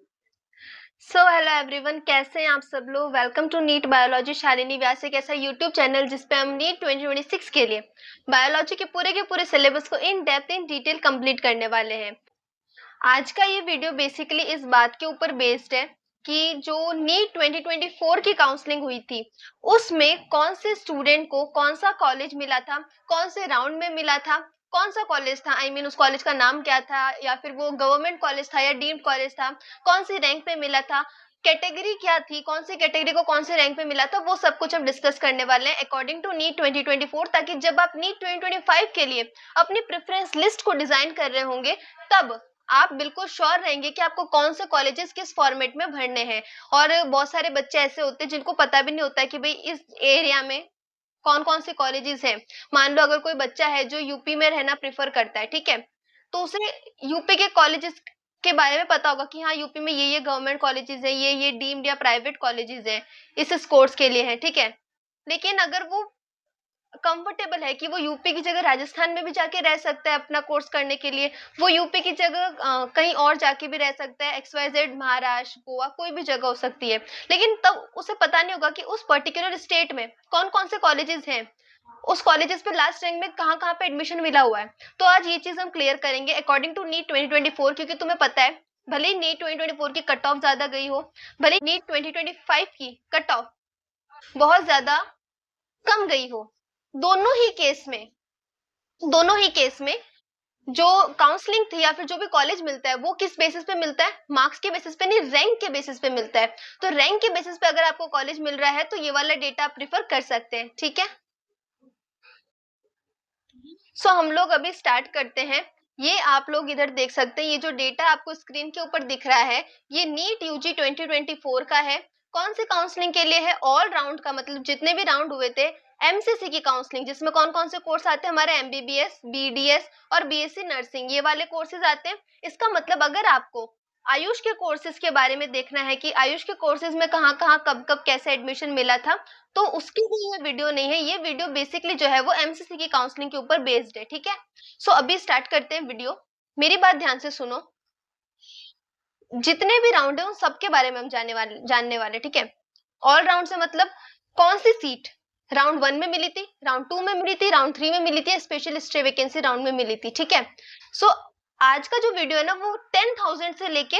Hello everyone, कैसे हैं आप सब लोग। Welcome to NEET biology Shalini Vyas, एक ऐसा यूट्यूब चैनल जिसपे हम नीट 2026 के लिए बायोलॉजी के पूरे सिलेबस को in depth in detail complete करने वाले हैं। आज का ये वीडियो बेसिकली इस बात के ऊपर बेस्ड है कि जो नीट 2024 की काउंसलिंग हुई थी उसमें कौन से स्टूडेंट को कौन सा कॉलेज मिला था, कौन से राउंड में मिला था, कौन सा कॉलेज था, उस कॉलेज का नाम क्या था, या फिर वो गवर्नमेंट कॉलेज था या डीम्ड कॉलेज था, कौन सी रैंक पे मिला था, कैटेगरी क्या थी, कौन सी कैटेगरी को कौन से रैंक पे मिला था, वो सब कुछ हम डिस्कस करने वाले हैं अकॉर्डिंग टू नीट 2024, ताकि जब आप नीट 2025 के लिए अपनी प्रेफरेंस लिस्ट को डिजाइन कर रहे होंगे तब आप बिल्कुल श्योर रहेंगे कि आपको कौन से कॉलेजेस किस फॉर्मेट में भरने हैं। और बहुत सारे बच्चे ऐसे होते हैं जिनको पता भी नहीं होता है कि भाई इस एरिया में कौन कौन से कॉलेजेस हैं। मान लो अगर कोई बच्चा है जो यूपी में रहना प्रेफर करता है, ठीक है, तो उसे यूपी के कॉलेजेस के बारे में पता होगा कि हाँ यूपी में ये गवर्नमेंट कॉलेजेस हैं, ये डीम्ड या प्राइवेट कॉलेजेस हैं, इस कोर्स के लिए है, ठीक है। लेकिन अगर वो कंफर्टेबल है कि वो यूपी की जगह राजस्थान में भी जाके रह सकता है अपना कोर्स करने के लिए, वो यूपी की जगह कहीं और जाके भी रह सकता है, XYZ महाराष्ट्र गोवा कोई भी जगह हो सकती है, लेकिन तब उसे पता नहीं होगा कि उस पर्टिकुलर स्टेट में कौन कौन से कॉलेजेस हैं, उस कॉलेजेस पे लास्ट रैंक में कहाँ कहाँ पे एडमिशन मिला हुआ है। तो आज ये चीज हम क्लियर करेंगे अकॉर्डिंग टू नीट 2024, क्योंकि तुम्हें पता है भले ही नीट 2024 की कट ऑफ ज्यादा गई हो, भले ही नीट 2025 की कट ऑफ बहुत ज्यादा कम गई हो, दोनों ही केस में दोनों ही केस में जो काउंसलिंग थी या फिर जो भी कॉलेज मिलता है वो किस बेसिस पे मिलता है, मार्क्स के बेसिस पे नहीं, रैंक के बेसिस पे मिलता है। तो रैंक के बेसिस पे अगर आपको कॉलेज मिल रहा है तो ये वाला डेटा आप प्रिफर कर सकते हैं, ठीक है। हम लोग अभी स्टार्ट करते हैं। ये आप लोग इधर देख सकते हैं, ये जो डेटा आपको स्क्रीन के ऊपर दिख रहा है ये नीट यूजी 2024 का है। कौन सी काउंसलिंग के लिए है, ऑल राउंड का, मतलब जितने भी राउंड हुए थे, एमसीसी की काउंसलिंग, जिसमें कौन कौन से कोर्स आते हैं हमारे, एमबीबीएस, बीडीएस और बीएससी नर्सिंग, ये वाले कोर्सेज आते हैं। इसका मतलब अगर आपको आयुष के कोर्सेज के बारे में देखना है कि आयुष के कोर्सेज में कहाँ कहाँ कब कब कैसे एडमिशन मिला था, तो उसके लिए ये वीडियो नहीं है। ये वीडियो बेसिकली जो है वो एमसीसी की काउंसलिंग के ऊपर बेस्ड है, ठीक है। अभी स्टार्ट करते हैं वीडियो। मेरी बात ध्यान से सुनो, जितने भी राउंड है उन सबके बारे में हम जानने वाले, ठीक है। ऑल राउंड से मतलब कौन सी सीट राउंड 1 में मिली थी, राउंड 2 में मिली थी, राउंड 3 में मिली थी, स्पेशल स्टे वैकेंसी राउंड में मिली थी, ठीक है। सो आज का जो वीडियो है ना वो 10,000 से लेके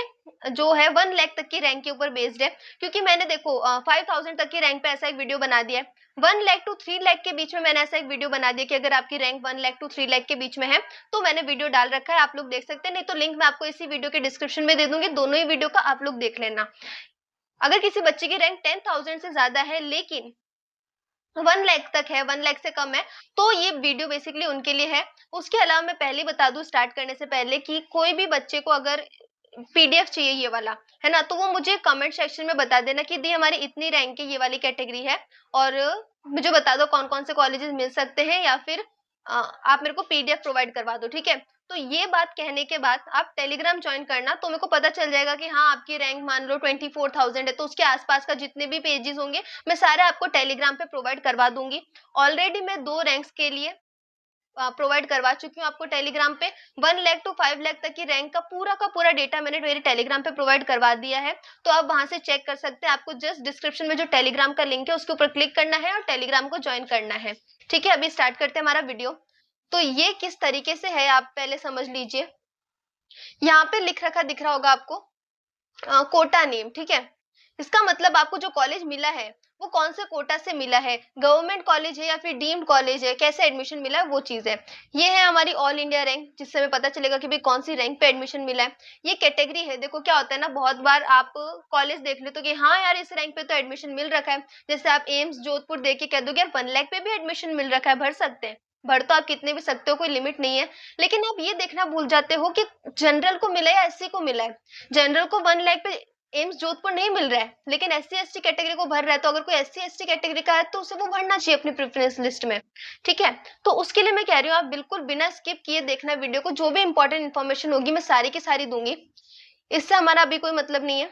जो है 1 लाख तक की रैंक के ऊपर बेस्ड है, क्योंकि मैंने देखो 5,000 तक की रैंक पे ऐसा एक वीडियो बना दिया है। 1 लाख टू 3 लाख के बीच में मैंने ऐसा एक वीडियो बना दिया कि अगर आपकी रैंक 1 लाख टू 3 लाख के बीच में है तो मैंने वीडियो डाल रखा है, आप लोग देख सकते हैं, नहीं तो लिंक मैं आपको इसी वीडियो के डिस्क्रिप्शन में दे दूंगी, दोनों ही वीडियो का आप लोग देख लेना। अगर किसी बच्चे की रैंक 10,000 से ज्यादा है लेकिन 1 लाख तक है, 1 लाख से कम है, तो ये वीडियो बेसिकली उनके लिए है। उसके अलावा मैं पहले बता दूं स्टार्ट करने से पहले कि कोई भी बच्चे को अगर पीडीएफ चाहिए ये वाला, है ना, तो वो मुझे कमेंट सेक्शन में बता देना कि दी हमारी इतनी रैंक की ये वाली कैटेगरी है, और मुझे बता दो कौन कौन से कॉलेजेस मिल सकते हैं, या फिर आप मेरे को पीडीएफ प्रोवाइड करवा दो, ठीक है। तो ये बात कहने के बाद आप टेलीग्राम ज्वाइन करना, तो मेरे को पता चल जाएगा कि हाँ आपकी रैंक मान लो 24,000 है, तो उसके आसपास का जितने भी पेजेस होंगे मैं सारे आपको टेलीग्राम पे प्रोवाइड करवा दूंगी। ऑलरेडी मैं 2 रैंक्स के लिए प्रोवाइड करवा चुकी हूँ आपको टेलीग्राम पे। 1 लाख टू 5 लाख तक की रैंक का पूरा डेटा मैंने मेरे टेलीग्राम पे प्रोवाइड करवा दिया है, तो आप वहां से चेक कर सकते हैं। आपको जस्ट डिस्क्रिप्शन में जो टेलीग्राम का लिंक है उसके ऊपर क्लिक करना है और टेलीग्राम को ज्वाइन करना है, ठीक है। अभी स्टार्ट करते हैं हमारा वीडियो। तो ये किस तरीके से है आप पहले समझ लीजिए। यहाँ पे लिख रखा दिख रहा होगा आपको कोटा नेम, ठीक है। इसका मतलब आपको जो कॉलेज मिला है वो कौन से कोटा से मिला है, गवर्नमेंट कॉलेज है या फिर डीम्ड कॉलेज है, कैसे एडमिशन मिला है, वो चीज है। ये है हमारी ऑल इंडिया रैंक, जिससे हमें पता चलेगा कि भाई कौन सी रैंक पे एडमिशन मिला है। ये कैटेगरी है, देखो क्या होता है ना, बहुत बार आप कॉलेज देख लेते हो कि हाँ यार इस रैंक पे तो एडमिशन मिल रखा है, जैसे आप एम्स जोधपुर देख के कह दो यार 1 लाख पे भी एडमिशन मिल रखा है, भर सकते हैं। भर तो आप कितने भी सकते हो, कोई लिमिट नहीं है। लेकिन आप ये देखना भूल जाते हो कि जनरल को मिला है या एससी को मिला है। जनरल को 1 लाख पे एम्स जोधपुर नहीं मिल रहा है, लेकिन एससी एसटी कैटेगरी को भर रहा है, तो अगर कोई एससी एसटी कैटेगरी का है तो उसे वो भरना चाहिए अपनी प्रेफरेंस लिस्ट में, ठीक है। तो उसके लिए मैं कह रही हूँ आप बिल्कुल बिना स्किप किए देखना वीडियो को, जो भी इंपॉर्टेंट इन्फॉर्मेशन होगी मैं सारी की सारी दूंगी। इससे हमारा अभी कोई मतलब नहीं है,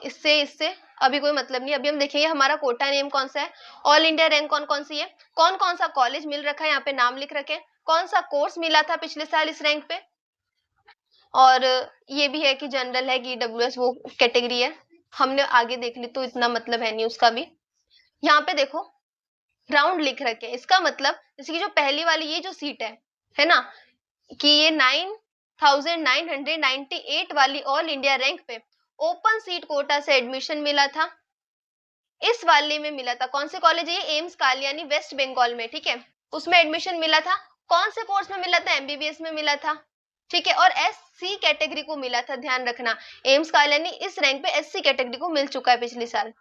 इससे इससे अभी कोई मतलब नहीं। अभी हम देखेंगे हमारा कोटा नेम कौन सा है, ऑल इंडिया रैंक कौन कौन सी है, कौन कौन सा कॉलेज मिल रखा है, यहाँ पे नाम लिख रखे हैं, कौन सा कोर्स मिला था पिछले साल इस रैंक पे, और ये भी है कि जनरल है कि ईडब्ल्यूएस वो कैटेगरी है, हमने आगे देख ली तो इतना मतलब है नहीं उसका भी। यहाँ पे देखो राउंड लिख रखे हैं, इसका मतलब जैसे कि जो पहली वाली ये जो सीट है ना, कि ये 9,998 वाली ऑल इंडिया रैंक पे ओपन सीट कोटा से एडमिशन मिला था। इस वाले में मिला था, कौन से कॉलेज है ये, एम्स कालियानी वेस्ट बंगाल में, ठीक है, उसमें एडमिशन मिला था। कौन से कोर्स में मिला था, एमबीबीएस में मिला था, ठीक है, और एससी कैटेगरी को मिला था, ध्यान रखना एम्स कालियानी इस रैंक पे एससी कैटेगरी को मिल चुका है पिछले साल।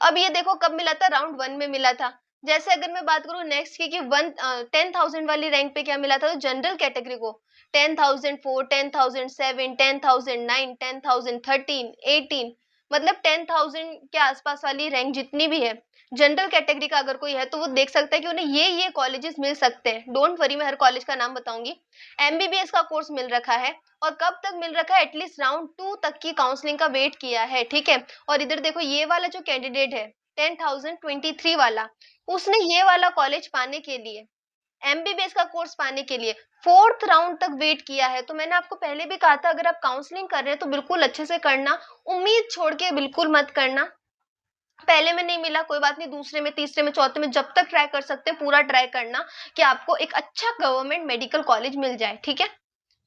अब ये देखो कब मिला था, राउंड 1 में मिला था। जैसे अगर मैं बात करूं नेक्स्ट की कि 10,000 वाली रैंक पे क्या मिला था, तो जनरल कैटेगरी को 10,004, 10,007, 10,009, 10,013, 18, मतलब 10,000 के आसपास वाली रैंक जितनी भी है जनरल कैटेगरी का अगर कोई है तो वो देख सकता है कि उन्हें ये कॉलेजेस मिल सकते हैं। डोंट वरी, मैं हर कॉलेज का नाम बताऊंगी। एमबीबीएस का कोर्स मिल रखा है, और कब तक मिल रखा है, एटलीस्ट राउंड 2 तक की काउंसलिंग का वेट किया है, ठीक है। और इधर देखो ये वाला जो कैंडिडेट है 10,023 वाला, उसने ये वाला कॉलेज पाने के लिए, एमबीबीएस का कोर्स पाने के लिए 4th राउंड तक वेट किया है। तो मैंने आपको पहले भी कहा था अगर आप काउंसलिंग कर रहे हैं तो बिल्कुल अच्छे से करना, उम्मीद छोड़ के बिल्कुल मत करना। पहले में नहीं मिला कोई बात नहीं, दूसरे में, तीसरे में, चौथे में, जब तक ट्राई कर सकते हैं पूरा ट्राई करना कि आपको एक अच्छा गवर्नमेंट मेडिकल कॉलेज मिल जाए, ठीक है,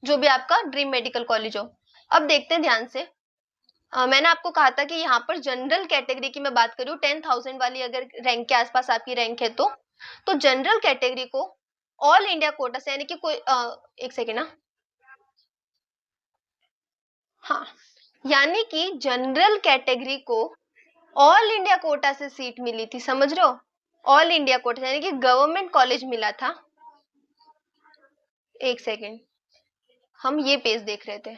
जो भी आपका ड्रीम मेडिकल कॉलेज हो। अब देखते हैं ध्यान से। मैंने आपको कहा था कि यहाँ पर जनरल कैटेगरी की मैं बात करूँ, 10,000 वाली अगर रैंक के आसपास आपकी रैंक है तो जनरल कैटेगरी को ऑल इंडिया कोटा से, यानी कि कोई एक सेकेंड ना, हाँ, यानी कि जनरल कैटेगरी को ऑल इंडिया कोटा से सीट मिली थी, समझ रहे हो, ऑल इंडिया कोटा यानी कि गवर्नमेंट कॉलेज मिला था। एक सेकेंड, हम ये पेज देख रहे थे।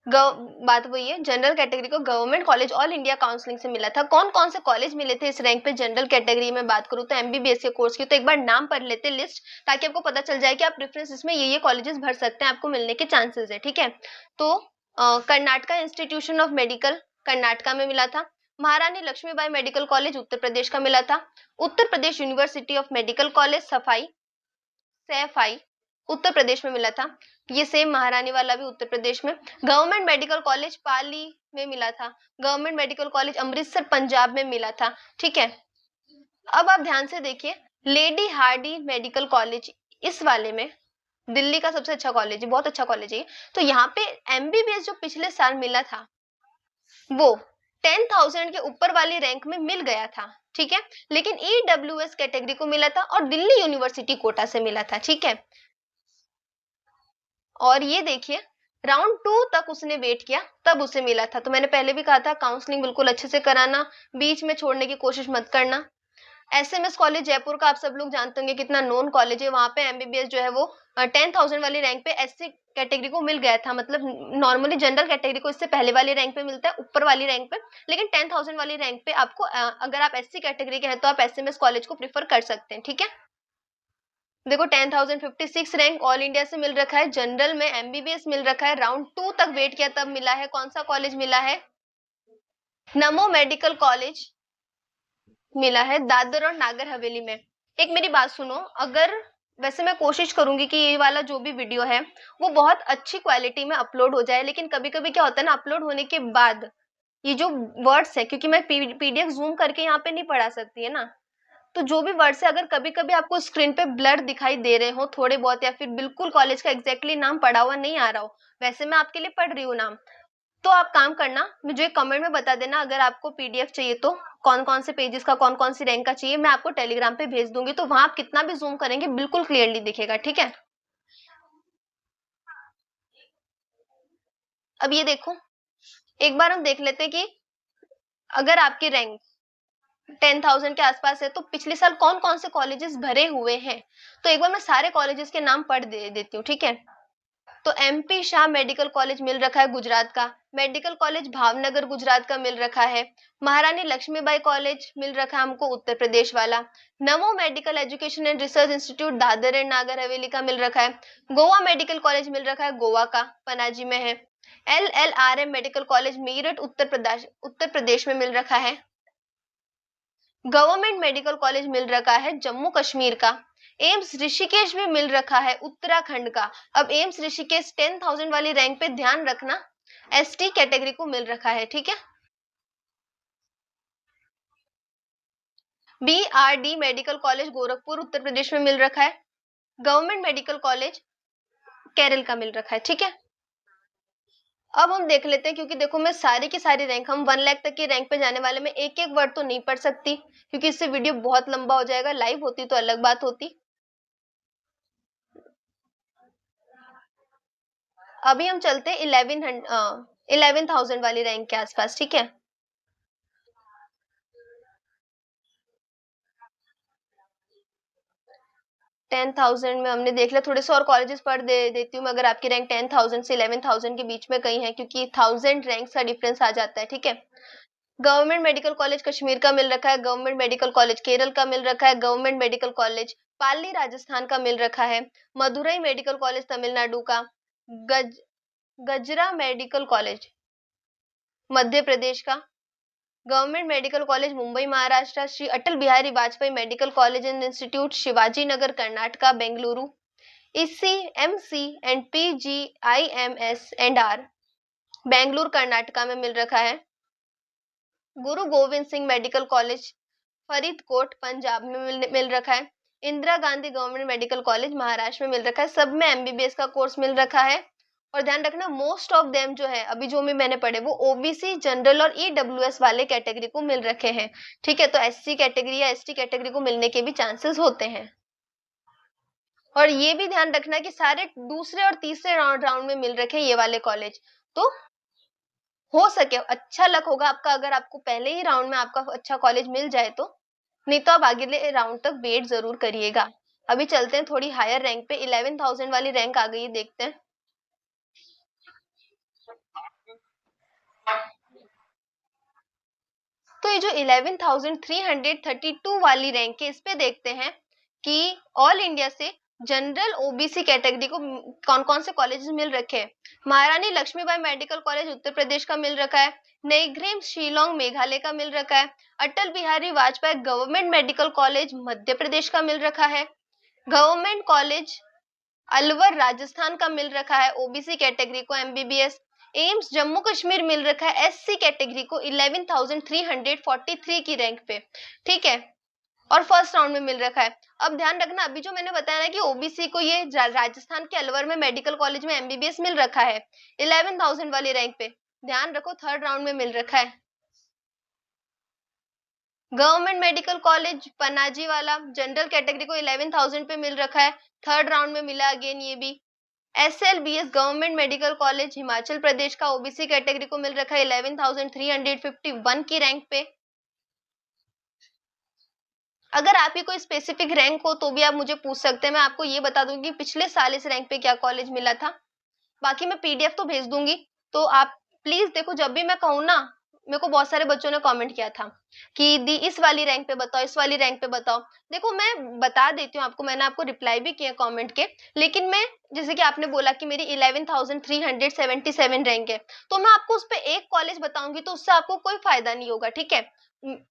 बात वही है, जनरल कैटेगरी को government college all India counselling से मिला था। कौन कौन से कॉलेज मिले थे इस रैंक पे जनरल कैटेगरी में बात करूँ तो एमबीबीएस के कोर्स की, तो एक बार नाम पढ़ लेते लिस्ट, ताकि आपको पता चल जाए कि आप प्रेफरेंस इसमें ये कॉलेजेस भर सकते हैं, आपको मिलने के चांसेस है, ठीक है। तो Karnataka institution of medical Karnataka में मिला था, महारानी लक्ष्मीबाई मेडिकल कॉलेज उत्तर प्रदेश का मिला था, Uttar Pradesh university of medical college Saifai Uttar Pradesh में मिला था, ये सेम महारानी वाला भी उत्तर प्रदेश में। गवर्नमेंट मेडिकल कॉलेज पाली में मिला था, government medical college Amritsar Punjab में मिला था, ठीक है। अब आप ध्यान से देखिए, लेडी हार्डी मेडिकल कॉलेज इस वाले में दिल्ली का सबसे अच्छा कॉलेज है, बहुत अच्छा कॉलेज है। तो यहाँ पे एमबीबीएस जो पिछले साल मिला था वो 10,000 के ऊपर वाली रैंक में मिल गया था, ठीक है, लेकिन ईडब्ल्यूएस कैटेगरी को मिला था और दिल्ली यूनिवर्सिटी कोटा से मिला था, ठीक है। और ये देखिए राउंड 2 तक उसने वेट किया तब उसे मिला था। तो मैंने पहले भी कहा था काउंसलिंग बिल्कुल अच्छे से कराना, बीच में छोड़ने की कोशिश मत करना। एसएमएस कॉलेज जयपुर का आप सब लोग जानते होंगे कितना नोन कॉलेज है, वहां पे एमबीबीएस जो है वो 10,000 वाली रैंक पे एससी कैटेगरी को मिल गया था। मतलब नॉर्मली जनरल कैटेगरी को इससे पहले वाली रैंक पे मिलता है, ऊपर वाली रैंक पे, लेकिन 10,000 वाली रैंक पे आपको अगर आप एससी कैटेगरी के हैं तो आप एसएमएस कॉलेज को प्रीफर कर सकते हैं, ठीक है। देखो 10,056 रैंक ऑल इंडिया से मिल रखा है, जनरल में एमबीबीएस मिल रखा है, राउंड 2 तक वेट किया तब मिला है। कौन सा कॉलेज मिला है, नमो मेडिकल कॉलेज मिला है दादर और नागर हवेली में। एक मेरी बात सुनो, अगर वैसे मैं कोशिश करूंगी कि ये वाला जो भी वीडियो है वो बहुत अच्छी क्वालिटी में अपलोड हो जाए, लेकिन कभी कभी क्या होता है ना, अपलोड होने के बाद ये जो वर्ड्स है, क्योंकि मैं पीडीएफ जूम करके यहाँ पे नहीं पढ़ा सकती है ना, तो जो भी वर्ड्स है अगर कभी कभी आपको स्क्रीन पे ब्लर दिखाई दे रहे हो थोड़े बहुत, या फिर बिल्कुल कॉलेज का एग्जैक्टली नाम पढ़ा हुआ नहीं आ रहा हो, वैसे मैं आपके लिए पढ़ रही हूँ नाम, तो आप काम करना मुझे कमेंट में बता देना अगर आपको पीडीएफ चाहिए तो कौन कौन से पेजेस का कौन कौन सी रैंक का चाहिए, मैं आपको टेलीग्राम पे भेज दूंगी, तो वहां आप कितना भी जूम करेंगे बिल्कुल क्लियरली दिखेगा, ठीक है। अब ये देखो एक बार हम देख लेते हैं कि अगर आपकी रैंक 10,000 के आसपास है तो पिछले साल कौन कौन से कॉलेजेस भरे हुए हैं। तो एक बार मैं सारे कॉलेजेस के नाम पढ़ देती हूँ, ठीक है। तो एमपी शाह मेडिकल कॉलेज मिल रखा है गुजरात का, मेडिकल कॉलेज भावनगर गुजरात का मिल रखा है, महारानी लक्ष्मीबाई कॉलेज मिल रखा है हमको उत्तर प्रदेश वाला, नमो medical education and research institute Dadar and Nagar Haveli का मिल रखा है, गोवा मेडिकल कॉलेज मिल रखा है गोवा का, पनाजी में है, LLRM मेडिकल कॉलेज मेरठ उत्तर प्रदेश में मिल रखा है, गवर्नमेंट मेडिकल कॉलेज मिल रखा है जम्मू कश्मीर का, एम्स ऋषिकेश भी मिल रखा है उत्तराखंड का। अब एम्स ऋषिकेश 10,000 वाली रैंक पे ध्यान रखना एसटी कैटेगरी को मिल रखा है, ठीक है। बीआरडी मेडिकल कॉलेज गोरखपुर उत्तर प्रदेश में मिल रखा है। गवर्नमेंट मेडिकल कॉलेज केरल का मिल रखा है, ठीक है। अब हम देख लेते हैं, क्योंकि देखो मैं सारी की सारी रैंक, हम 1 लाख तक की रैंक पे जाने वाले में एक एक वर्ड तो नहीं पढ़ सकती, क्योंकि इससे वीडियो बहुत लंबा हो जाएगा। लाइव होती तो अलग बात होती। अभी हम चलते हैं 11,000 वाली रैंक के आसपास, ठीक है। 10,000 में हमने देख लिया। थोड़े से और कॉलेजेस पढ़ देती हूँ मैं, अगर आपकी रैंक 10,000 से 11,000 के बीच में कहीं है, क्योंकि 1000 रैंक का डिफरेंस आ जाता है, ठीक है। गवर्नमेंट मेडिकल कॉलेज कश्मीर का मिल रखा है। गवर्नमेंट मेडिकल कॉलेज केरल का मिल रखा है। गवर्नमेंट मेडिकल कॉलेज पाली राजस्थान का मिल रखा है। मदुरई मेडिकल कॉलेज तमिलनाडु का। गज गजरा मेडिकल कॉलेज मध्य प्रदेश का। Government medical college Mumbai Maharashtra. Shri Atal Bihari Vajpayee medical college and institute Shivaji Nagar Karnataka Bengaluru. ESIC MC and PGIMS and R Bengaluru Karnataka में मिल रखा है। गुरु गोविंद सिंह मेडिकल कॉलेज फरीदकोट पंजाब में मिल रखा है। Indira Gandhi government medical college Maharashtra में मिल रखा है। सब में एमबीबीएस का कोर्स मिल रखा है। और ध्यान रखना मोस्ट ऑफ देम जो है अभी जो भी मैंने पढ़े वो ओबीसी जनरल और ईडब्ल्यूएस वाले कैटेगरी को मिल रखे हैं, ठीक है। तो एससी कैटेगरी या एसटी कैटेगरी को मिलने के भी चांसेस होते हैं। और ये भी ध्यान रखना कि सारे दूसरे और तीसरे राउंड में मिल रखे ये वाले कॉलेज। तो हो सके अच्छा लक होगा आपका अगर आपको पहले ही राउंड में आपका अच्छा कॉलेज मिल जाए तो, नहीं तो आप अगले राउंड तक वेट जरूर करिएगा। अभी चलते हैं थोड़ी हायर रैंक पे। 11,000 वाली रैंक आ गई है, देखते हैं। तो ये जो 11,332 वाली रैंक है इस पे देखते हैं कि ऑल इंडिया से जनरल ओबीसी कैटेगरी को कौन कौन से कॉलेजेस मिल रखे हैं। महारानी लक्ष्मीबाई मेडिकल कॉलेज उत्तर प्रदेश का मिल रखा है। नईग्रीम शिलोंग मेघालय का मिल रखा है। Atal Bihari Vajpayee government medical college Madhya Pradesh का मिल रखा है। गवर्नमेंट कॉलेज अलवर राजस्थान का मिल रखा है ओबीसी कैटेगरी को एमबीबीएस। एम्स जम्मू कश्मीर मिल रखा है एससी कैटेगरी को 11,343 की रैंक पे, ठीक है। और फर्स्ट राउंड में मिल रखा है। अब ध्यान रखना अभी जो मैंने बताया ना कि ओबीसी को ये राजस्थान के अलवर में मेडिकल कॉलेज में एमबीबीएस मिल रखा है 11,000 वाली रैंक पे, ध्यान रखो थर्ड राउंड में मिल रखा है। गवर्नमेंट मेडिकल कॉलेज पनाजी वाला जनरल कैटेगरी को 11,000 पे मिल रखा है, थर्ड राउंड में मिला अगेन ये भी। एसएलबीएस government medical college Himachal Pradesh का ओबीसी कैटेगरी को मिल रखा है 11,351 की रैंक पे। अगर आपकी कोई स्पेसिफिक रैंक हो तो भी आप मुझे पूछ सकते हैं, मैं आपको ये बता दूंगी पिछले साल इस रैंक पे क्या कॉलेज मिला था। बाकी मैं पीडीएफ तो भेज दूंगी, तो आप प्लीज देखो। जब भी मैं कहूँ ना, मेरे को बहुत सारे बच्चों ने कमेंट किया था कि दी इस वाली रैंक पे बताओ, इस वाली रैंक पे बताओ। देखो मैं बता देती हूँ आपको, मैंने आपको रिप्लाई भी किया कमेंट के, लेकिन मैं जैसे कि आपने बोला कि मेरी 11,377 रैंक है, तो मैं आपको उस पर एक कॉलेज बताऊंगी तो उससे आपको कोई फायदा नहीं होगा, ठीक है।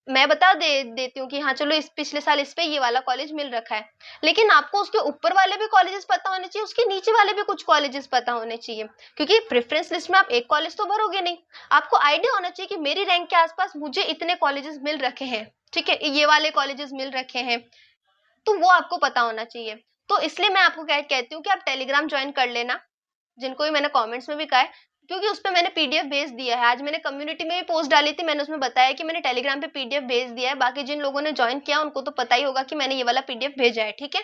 मैं बता देती हूँ कि हाँ चलो इस पिछले साल इस पे ये वाला कॉलेज मिल रखा है, लेकिन आपको उसके ऊपर वाले भी कॉलेजेस पता होने चाहिए, उसके नीचे वाले भी कुछ कॉलेजेस पता होने चाहिए, क्योंकि प्रेफरेंस लिस्ट में आप एक कॉलेज तो भरोगे नहीं। आपको आइडिया होना चाहिए कि मेरी रैंक के आसपास मुझे इतने कॉलेजेस मिल रखे हैं, ठीक है, ये वाले कॉलेजेस मिल रखे हैं, तो वो आपको पता होना चाहिए। तो इसलिए मैं आपको कहती हूँ कि आप टेलीग्राम ज्वाइन कर लेना, जिनको भी मैंने कमेंट्स में भी कहा है, क्योंकि उस पे मैंने पीडीएफ भेज दिया है। आज मैंने कम्युनिटी में भी पोस्ट डाली थी, मैंने उसमें बताया कि मैंने टेलीग्राम पे पीडीएफ भेज दिया है। बाकी जिन लोगों ने ज्वाइन किया उनको तो पता ही होगा कि मैंने ये वाला पीडीएफ भेजा है, ठीक है।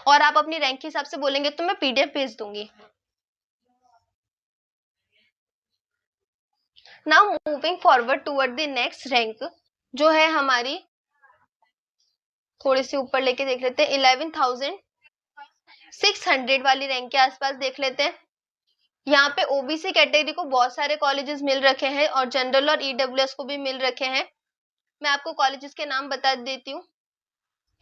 और आप अपनी रैंक के हिसाब से बोलेंगे तो मैं पीडीएफ भेज दूंगी। Now moving forward toward the next rank जो है हमारी, थोड़ी सी ऊपर लेके देख लेते हैं, 11,600 वाली रैंक के आसपास देख लेते हैं। यहाँ पे ओबीसी कैटेगरी को बहुत सारे कॉलेजेस मिल रखे हैं और जनरल और ईडब्ल्यूएस को भी मिल रखे हैं। मैं आपको कॉलेजेस के नाम बता देती हूँ।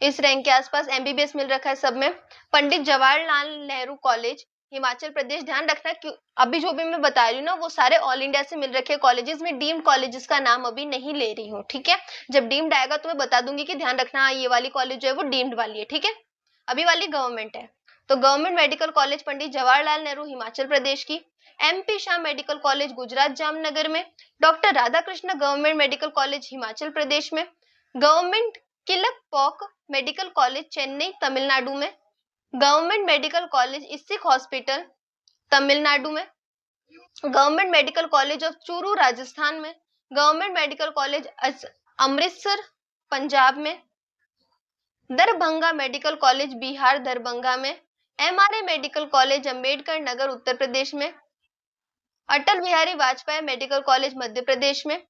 इस रैंक के आसपास एमबीबीएस मिल रखा है सब में। पंडित जवाहरलाल नेहरू कॉलेज हिमाचल प्रदेश, ध्यान रखना कि अभी जो भी मैं बता रही हूँ ना वो सारे ऑल इंडिया से मिल रखे कॉलेजेस में डीम्ड कॉलेजेस का नाम अभी नहीं ले रही हूँ, ठीक है। जब डीम्ड आएगा तो मैं बता दूंगी कि ध्यान रखना ये वाली कॉलेज जो है वो डीम्ड वाली है, ठीक है। अभी वाली गवर्नमेंट है। तो government medical college Pandit Jawaharlal Nehru Himachal Pradesh की, MP Shah medical college Gujarat Jamnagar में, doctor Radhakrishna government medical college Himachal Pradesh में, government किलकपॉक medical college Chennai Tamil Nadu में, government medical college इसिक hospital Tamil Nadu में, government medical college of Churu Rajasthan में, government medical college Amritsar Punjab में, दरभंगा मेडिकल कॉलेज बिहार दरभंगा में, MRA medical college Ambedkar Nagar Uttar Pradesh में, अटल बिहारी वाजपेयी मेडिकल कॉलेज मध्य प्रदेश में,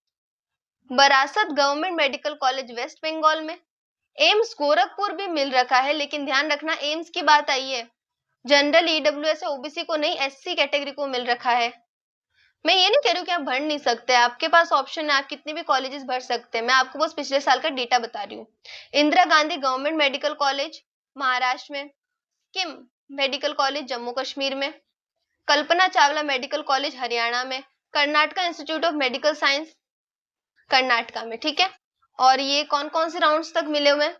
Barasat government medical college waste Bengal में, एम्स गोरखपुर भी मिल रखा है, लेकिन ध्यान रखना एम्स की बात आई है, जनरल ईडब्ल्यूएस ओबीसी को नहीं, एससी कैटेगरी को मिल रखा है। मैं ये नहीं कह रही हूँ कि आप भर नहीं सकते, आपके पास ऑप्शन है, आप कितने भी कॉलेजेस भर सकते हैं, मैं आपको बस पिछले साल का डेटा बता रही हूँ। Indira Gandhi government medical college Maharashtra में, किम मेडिकल कॉलेज जम्मू कश्मीर में, कल्पना चावला मेडिकल कॉलेज हरियाणा में, Karnataka institute of medical science Karnataka में, ठीक है। और ये कौन कौन से राउंड्स तक मिले हुए हैं?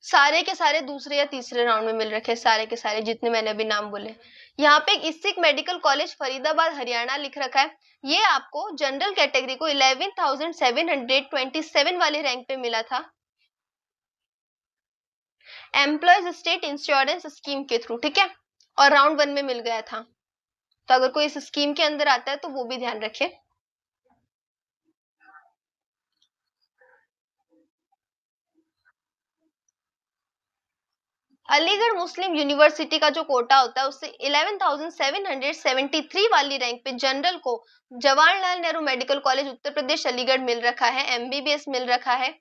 सारे के सारे दूसरे या तीसरे राउंड में मिल रखे, सारे के सारे जितने मैंने अभी नाम बोले। यहाँ पे एक इसिक मेडिकल कॉलेज फरीदाबाद हरियाणा लिख रखा है, ये आपको जनरल कैटेगरी को 11,727 वाले रैंक पे मिला था, एम्प्लॉयज स्टेट इंश्योरेंस स्कीम के थ्रू, ठीक है, और राउंड 1 में मिल गया था। तो अगर कोई इस स्कीम के अंदर आता है तो वो भी ध्यान रखे। अलीगढ़ मुस्लिम यूनिवर्सिटी का जो कोटा होता है उससे 11,773 वाली रैंक पे जनरल को जवाहरलाल नेहरू मेडिकल कॉलेज उत्तर प्रदेश अलीगढ़ मिल रखा है, एमबीबीएस मिल रखा है।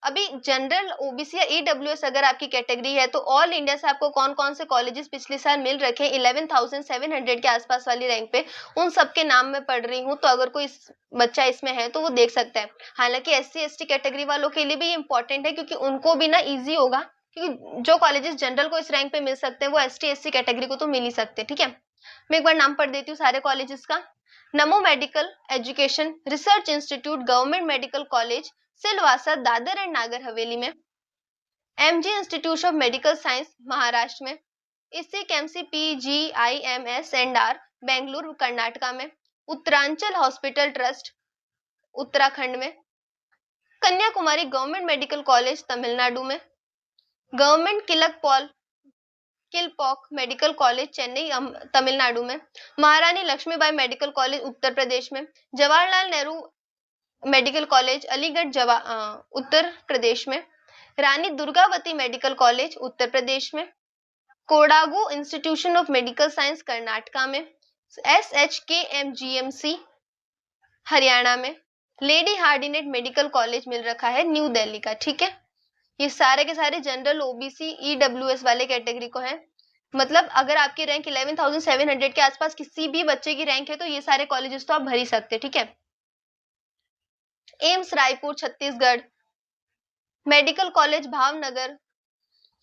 अभी जनरल ओबीसी या ईडब्ल्यूएस अगर आपकी कैटेगरी है तो ऑल इंडिया से आपको कौन कौन से कॉलेजेस पिछले साल मिल रखे 11,700 के आसपास वाली रैंक पे, उन सबके नाम मैं पढ़ रही हूँ। तो अगर कोई बच्चा इसमें है तो वो देख सकता है। हालांकि एससी एसटी कैटेगरी वालों के लिए भी ये इंपॉर्टेंट है, क्योंकि उनको भी ना ईजी होगा, क्योंकि जो कॉलेजेस जनरल को इस रैंक पे मिल सकते हैं वो एसटी एससी कैटेगरी को तो मिल ही सकते हैं, ठीक है। मैं एक बार नाम पढ़ देती हूँ सारे कॉलेजेस का। नमो medical education research institute government medical college Silvassa Dadar and Nagar Haveli में, MG institute of medical science Maharashtra में, इसिक MC PGIMS and R Bengaluru Karnataka में, उत्तरांचल हॉस्पिटल ट्रस्ट उत्तराखंड में, Kanyakumari government medical college Tamil Nadu में, government Kilpauk medical college Chennai Tamil Nadu में, महारानी लक्ष्मीबाई मेडिकल कॉलेज उत्तर प्रदेश में, जवाहरलाल नेहरू मेडिकल कॉलेज अलीगढ़ उत्तर प्रदेश में, रानी दुर्गावती मेडिकल कॉलेज उत्तर प्रदेश में, Kodagu institution of medical science Karnataka में, SHKMGMC हरियाणा में, लेडी हार्डिनेट मेडिकल कॉलेज मिल रखा है न्यू दिल्ली का, ठीक है। ये सारे के सारे जनरल ओबीसी ईडब्ल्यूएस वाले कैटेगरी को है। मतलब अगर आपकी रैंक 11,700 के आसपास किसी भी बच्चे की रैंक है तो ये सारे कॉलेजेस तो आप भर ही सकते, ठीक है। AIIMS Raipur Chhattisgarh, medical college Bhavnagar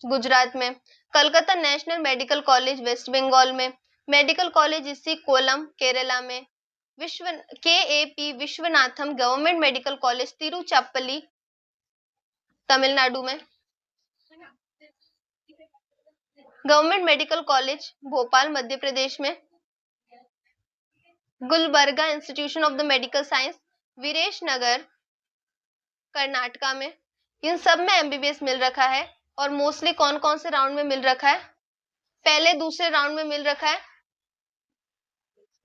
Gujarat में, Calcutta national medical college waste Bengal में, मेडिकल कॉलेज इसी कोलम केरला में, KAP Vishwanatham government medical college Tiruchirappalli Tamil Nadu में, गवर्नमेंट मेडिकल कॉलेज भोपाल मध्य प्रदेश में, Gulbarga institution of the medical science Viresh नगर कर्नाटका में। इन सब में एमबीबीएस मिल रखा है। और मोस्टली कौन कौन से राउंड में मिल रखा है? पहले दूसरे राउंड में मिल रखा है।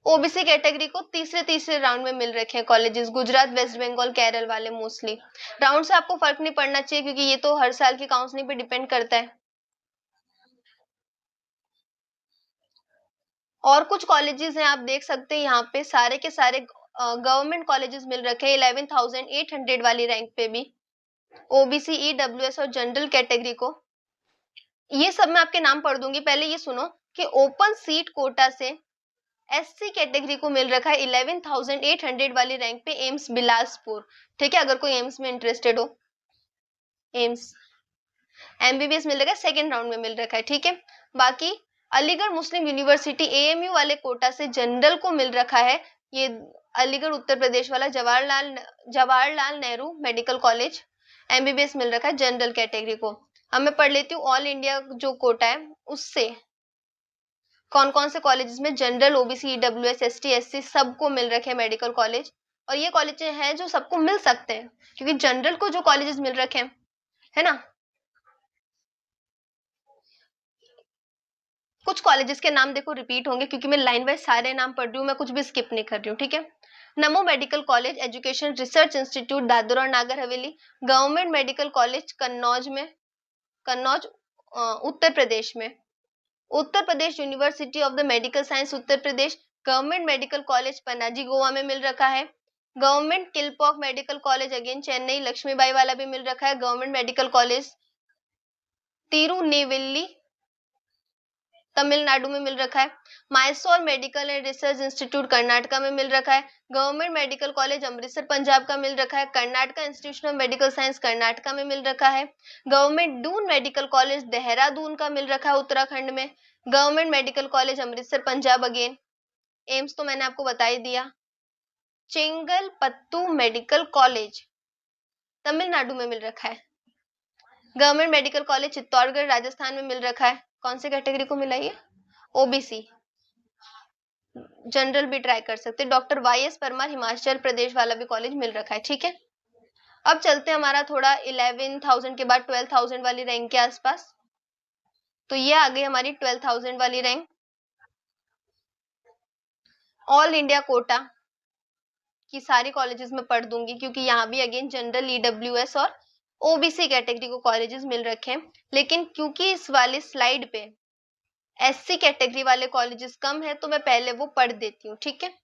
ओबीसी कैटेगरी को तीसरे राउंड में मिल रखे हैं कॉलेजेस, गुजरात वेस्ट बंगाल केरल वाले। मोस्टली राउंड से आपको फर्क नहीं पड़ना चाहिए, क्योंकि ये तो हर साल की काउंसलिंग पे डिपेंड करता है। और कुछ कॉलेजेस हैं आप देख सकते हैं यहाँ पे, सारे के सारे गवर्नमेंट कॉलेजेस मिल रखे हैं 11,800 वाली रैंक पे भी, ओबीसी ईडब्ल्यूएस और जनरल कैटेगरी को। ये सब मैं आपके नाम पढ़ दूंगी, पहले ये सुनो कि ओपन सीट कोटा से एससी कैटेगरी को मिल रखा है 11,800 वाली रैंक पे एम्स बिलासपुर, ठीक है। अगर कोई एम्स में इंटरेस्टेड हो, एम्स एमबीबीएस मिल रखा है, सेकेंड राउंड में मिल रखा है, ठीक है। बाकी अलीगढ़ मुस्लिम यूनिवर्सिटी एएमयू वाले कोटा से जनरल को मिल रखा है ये अलीगढ़ उत्तर प्रदेश वाला Jawaharlal Nehru medical college, MBBS मिल रखा है जनरल कैटेगरी को। अब मैं पढ़ लेती हूँ ऑल इंडिया जो कोटा है उससे कौन कौन से कॉलेजेस में general, OBC, EWS, ST, SC सबको मिल रखे हैं मेडिकल कॉलेज। और ये कॉलेज हैं जो सबको मिल सकते हैं, क्योंकि जनरल को जो कॉलेजेस मिल रखे हैं, है ना। कुछ कॉलेजेस के नाम देखो रिपीट होंगे, क्योंकि मैं लाइन वाइज सारे नाम पढ़ रही हूँ, मैं कुछ भी स्किप नहीं कर रही हूँ, ठीक है। नमो medical college, education research institute Dadar और Nagar Haveli. Government medical college Kannauj में, कन्नौज उत्तर प्रदेश में। उत्तर Pradesh university of the medical science Uttar Pradesh. Government medical college Panaji Goa में मिल रखा है। Government Kilpauk medical college again Chennai Lakshmibai वाला भी मिल रखा है। गवर्नमेंट मेडिकल कॉलेज तिरुनेवेली तमिलनाडु में मिल रखा है। Mysore medical and research institute Karnataka में मिल रखा है। Government medical college Amritsar Punjab का मिल रखा है। Karnataka institution of medical science Karnataka में मिल रखा है। Government Doon medical college Dehradun का मिल रखा है उत्तराखंड में। Government medical college Amritsar Punjab again. AIIMS तो मैंने आपको बता ही दिया। चेंगलपत्तू मेडिकल कॉलेज तमिलनाडु में मिल रखा है। Government medical college Chittorgarh Rajasthan में मिल रखा है। कौन सी कैटेगरी को मिला ये? ओबीसी। जनरल भी ट्राई कर सकते। Doctor Y S Parmar Himachal Pradesh वाला भी कॉलेज मिल रखा है, ठीक है। अब चलते हैं हमारा थोड़ा 11,000 के बाद 12,000 वाली रैंक के आसपास। तो ये आ गई हमारी 12,000 वाली रैंक। ऑल इंडिया कोटा की सारी कॉलेजेस में पढ़ दूंगी, क्योंकि यहाँ भी अगेन जनरल, ईडब्ल्यूएस और ओबीसी कैटेगरी को कॉलेजेस मिल रखे हैं। लेकिन क्योंकि इस वाली स्लाइड पे एससी कैटेगरी वाले कॉलेजेस कम है, तो मैं पहले वो पढ़ देती हूँ, ठीक है।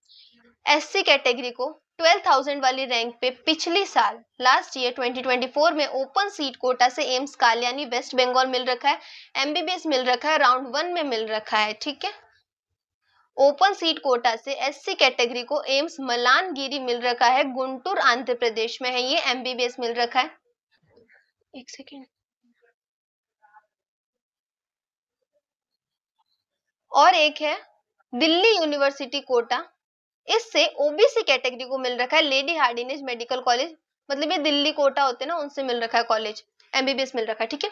एससी कैटेगरी को 12,000 वाली रैंक पे पिछली साल लास्ट ईयर 2024 में ओपन सीट कोटा से एम्स काल्यानी वेस्ट बंगाल मिल रखा है। एमबीबीएस मिल रखा है, राउंड 1 में मिल रखा है, ठीक है। ओपन सीट कोटा से एससी कैटेगरी को एम्स मलानगिरी मिल रखा है, गुंटूर आंध्र प्रदेश में है ये। एमबीबीएस मिल रखा है। एक सेकेंड। और एक है दिल्ली यूनिवर्सिटी कोटा, इससे ओबीसी कैटेगरी को मिल रखा है लेडी हार्डिनेज मेडिकल कॉलेज। मतलब ये दिल्ली कोटा होते हैं ना, उनसे मिल रखा है कॉलेज। एमबीबीएस मिल रखा है, ठीक है।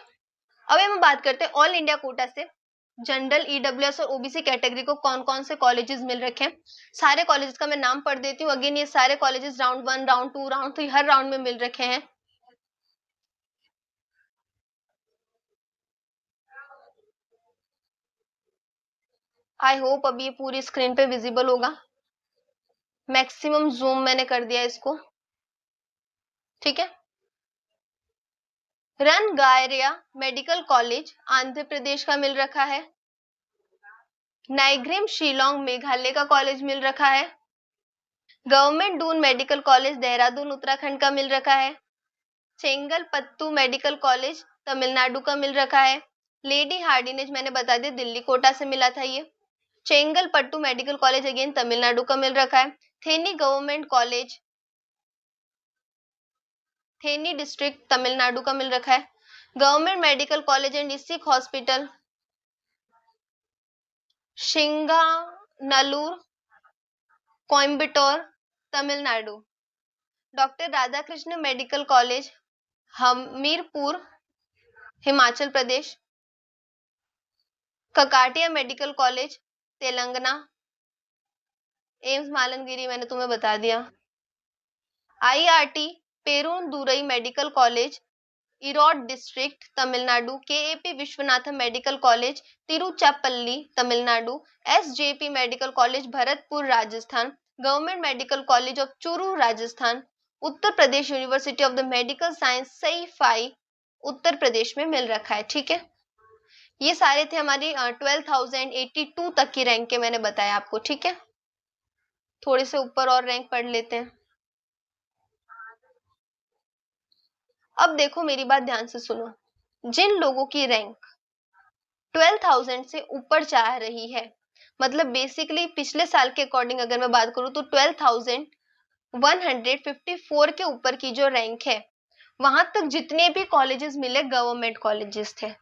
अब हम बात करते हैं ऑल इंडिया कोटा से जनरल, ईडब्ल्यूएस और ओबीसी कैटेगरी को कौन कौन से कॉलेजेस मिल रखे हैं। सारे कॉलेजेस का मैं नाम पढ़ देती हूँ। अगेन ये सारे कॉलेजेस राउंड 1, राउंड 2, राउंड 3 हर राउंड में मिल रखे हैं। आई होप अभी ये पूरी स्क्रीन पे विजिबल होगा। मैक्सिमम जूम मैंने कर दिया इसको, ठीक है। रनगायरिया मेडिकल कॉलेज आंध्र प्रदेश का मिल रखा है। नाइग्रिम शिलोंग मेघालय का कॉलेज मिल रखा है। Government Doon medical college Dehradun Uttarakhand का मिल रखा है। चेंगलपत्तू मेडिकल कॉलेज तमिलनाडु का मिल रखा है। लेडी हार्डिनेज मैंने बता दिया दिल्ली कोटा से मिला था ये। Chengalpattu medical college again Tamil Nadu का मिल रखा है। Theni government college Theni district Tamil Nadu का मिल रखा है। Government medical college and district hospital शिंगानल्लूर Coimbatore Tamil Nadu. Doctor Radhakrishna medical college Hamirpur Himachal Pradesh. ककाटिया medical college Telangana. AIIMS मालनगिरी मैंने तुम्हें बता दिया। IRT Perundurai medical college Erode district Tamil Nadu. केएपी Vishwanatham medical college Tiruchirappalli Tamil Nadu. SJP medical college Bharatpur Rajasthan. Government medical college of Churu Rajasthan. Uttar Pradesh university of the medical science Saifai Uttar Pradesh में मिल रखा है, ठीक है। ये सारे थे हमारी 12,082 तक की रैंक के, मैंने बताया आपको, ठीक है। थोड़े से ऊपर और रैंक पढ़ लेते हैं। अब देखो मेरी बात ध्यान से सुनो। जिन लोगों की रैंक 12,000 से ऊपर चाह रही है, मतलब बेसिकली पिछले साल के अकॉर्डिंग अगर मैं बात करूं तो 12,154 के ऊपर की जो रैंक है, वहां तक जितने भी कॉलेजेस मिले गवर्नमेंट कॉलेजेस थे।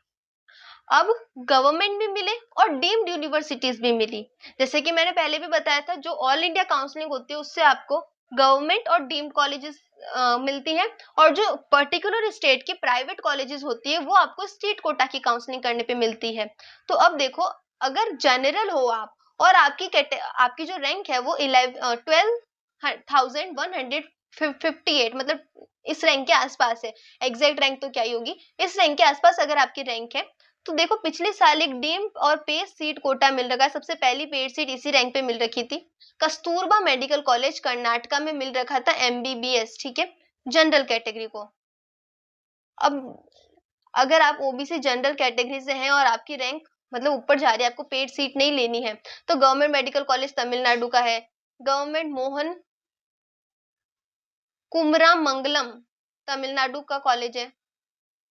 अब गवर्नमेंट भी मिले और डीम्ड यूनिवर्सिटीज भी मिली। जैसे कि मैंने पहले भी बताया था, जो ऑल इंडिया काउंसलिंग होती है उससे आपको गवर्नमेंट और डीम्ड कॉलेजेस मिलती हैं, और जो पर्टिकुलर स्टेट की प्राइवेट कॉलेजेस होती है वो आपको स्टेट कोटा की काउंसलिंग करने पे मिलती है। तो अब देखो, अगर जनरल हो आप और आपकी जो रैंक है वो 12,158, मतलब इस रैंक के आसपास है, एग्जैक्ट रैंक तो क्या ही होगी, इस रैंक के आसपास अगर आपकी रैंक है, तो देखो पिछले साल एक डीम्ड और पेड सीट कोटा मिल रखा है, सबसे पहली पेड सीट इसी रैंक पे मिल रखी थी। कस्तूरबा मेडिकल कॉलेज कर्नाटका में मिल रखा था एमबीबीएस, ठीक है, जनरल कैटेगरी को। अब अगर आप ओबीसी जनरल कैटेगरी से हैं और आपकी रैंक मतलब ऊपर जा रही है, आपको पेड सीट नहीं लेनी है, तो गवर्नमेंट मेडिकल कॉलेज तमिलनाडु का है, गवर्नमेंट मोहन कुमरामंगलम तमिलनाडु का कॉलेज है,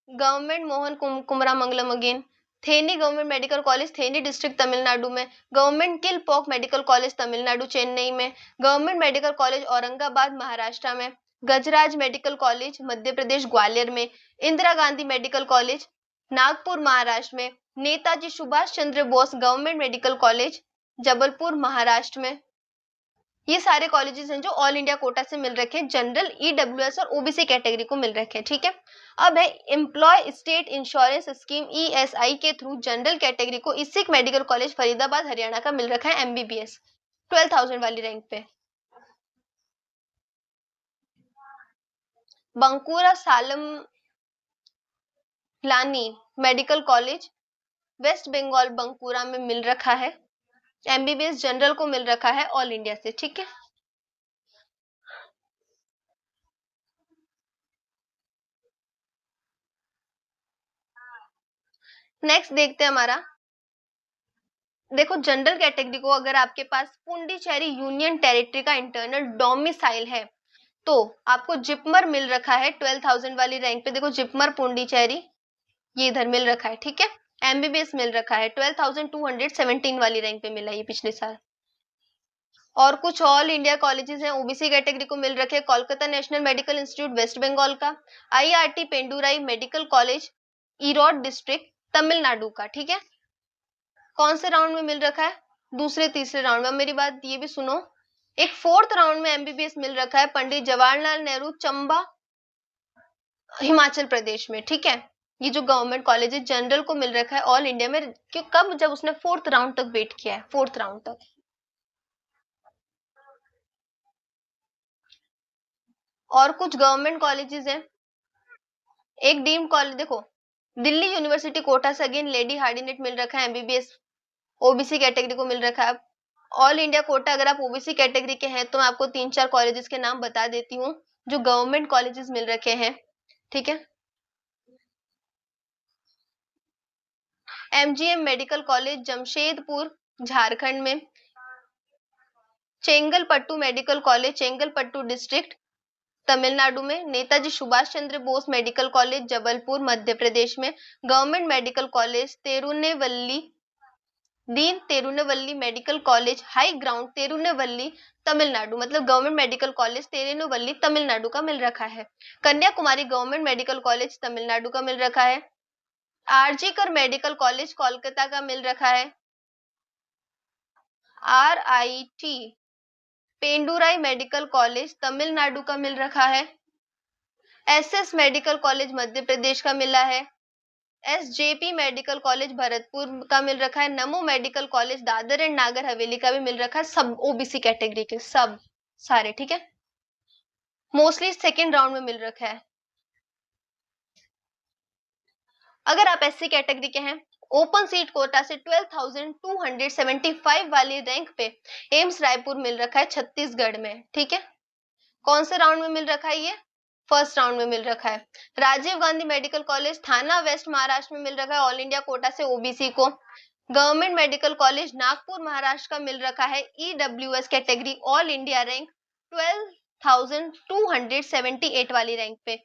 government Mohan Kumaramangalam again, Theni government medical college Theni district Tamil Nadu में, government Kilpauk medical college Tamil Nadu Chennai में, government medical college Aurangabad Maharashtra में, गजराज मेडिकल कॉलेज मध्य प्रदेश ग्वालियर में, इंदिरा गांधी मेडिकल कॉलेज नागपुर महाराष्ट्र में, Netaji Subhash Chandra Bose government medical college Jabalpur Maharashtra में। ये सारे कॉलेजेस हैं जो ऑल इंडिया कोटा से मिल रखे हैं, जनरल, ईडब्ल्यूएस और ओबीसी कैटेगरी को मिल रखे हैं, ठीक है। अब है employ state insurance scheme ESI के थ्रू जनरल कैटेगरी को ESIC medical college Faridabad Haryana का मिल रखा है एमबीबीएस 12,000 वाली रैंक पे। Bankura Sammilani medical college waste Bengal Bankura में मिल रखा है, एमबीबीएस जनरल को मिल रखा है ऑल इंडिया से, ठीक है। नेक्स्ट देखते हैं हमारा, देखो जनरल कैटेगरी को अगर आपके पास पुंडीचेरी यूनियन टेरिटरी का इंटरनल डोमिसाइल है तो आपको जिपमर मिल रखा है 12,000 वाली रैंक पे। देखो जिपमर पुंडीचेरी ये इधर मिल रखा है, ठीक है। एमबीबीएस मिल रखा है 12,217 वाली रैंक पे मिला ये पिछले साल। और कुछ ऑल इंडिया कॉलेजेस हैं ओबीसी कैटेगरी को मिल रखे हैं, Kolkata national medical institute West Bengal का, IRT Perundurai medical college Erode district Tamil Nadu का, ठीक है। कौन से राउंड में मिल रखा है, दूसरे तीसरे राउंड में। मेरी बात ये भी सुनो, एक फोर्थ राउंड में एमबीबीएस मिल रखा है पंडित जवाहरलाल नेहरू चंबा हिमाचल प्रदेश में, ठीक है। ये जो गवर्नमेंट कॉलेज है जनरल को मिल रखा है ऑल इंडिया में, क्यों, कब, जब उसने फोर्थ राउंड तक वेट किया है, फोर्थ राउंड तक। और कुछ गवर्नमेंट कॉलेजेस हैं, एक डीम्ड कॉलेज देखो, दिल्ली यूनिवर्सिटी कोटा से अगेन लेडी हार्डिनेट मिल रखा है एमबीबीएस, ओबीसी कैटेगरी को मिल रखा है। ऑल इंडिया कोटा अगर आप ओबीसी कैटेगरी के हैं तो मैं आपको 3-4 कॉलेजेस के नाम बता देती हूँ जो गवर्नमेंट कॉलेजेस मिल रखे हैं, ठीक है। MGM medical college Jamshedpur Jharkhand में, Chengalpattu medical college Chengalpattu district Tamil Nadu में, नेताजी सुभाष चंद्र बोस मेडिकल कॉलेज जबलपुर मध्य प्रदेश में, government medical college Tirunelveli medical college high ground Tirunelveli Tamil Nadu, मतलब government medical college Tirunelveli Tamil Nadu का मिल रखा है। Kanyakumari government medical college Tamil Nadu का मिल रखा है। आरजी कर मेडिकल कॉलेज कोलकाता का मिल रखा है। आरआईटी पेंडुराई मेडिकल कॉलेज तमिलनाडु का मिल रखा है। SS medical college Madhya Pradesh का मिला है। एसजेपी मेडिकल कॉलेज भरतपुर का मिल रखा है। नमो medical college Dadar and Nagar Haveli का भी मिल रखा है, सब ओबीसी कैटेगरी के, सब सारे, ठीक है। मोस्टली सेकेंड राउंड में मिल रखा है। अगर आप एससी कैटेगरी के हैं, ओपन सीट कोटा से 12,275 वाली रैंक पे एम्स रायपुर मिल रखा है छत्तीसगढ़ में, ठीक है। कौन से राउंड में मिल रखा है ये, फर्स्ट राउंड में मिल रखा है। राजीव गांधी मेडिकल कॉलेज थाना वेस्ट महाराष्ट्र में मिल रखा है ऑल इंडिया कोटा से ओबीसी को। Government medical college Nagpur Maharashtra का मिल रखा है EWS category all India rank 12,278 वाली रैंक पे।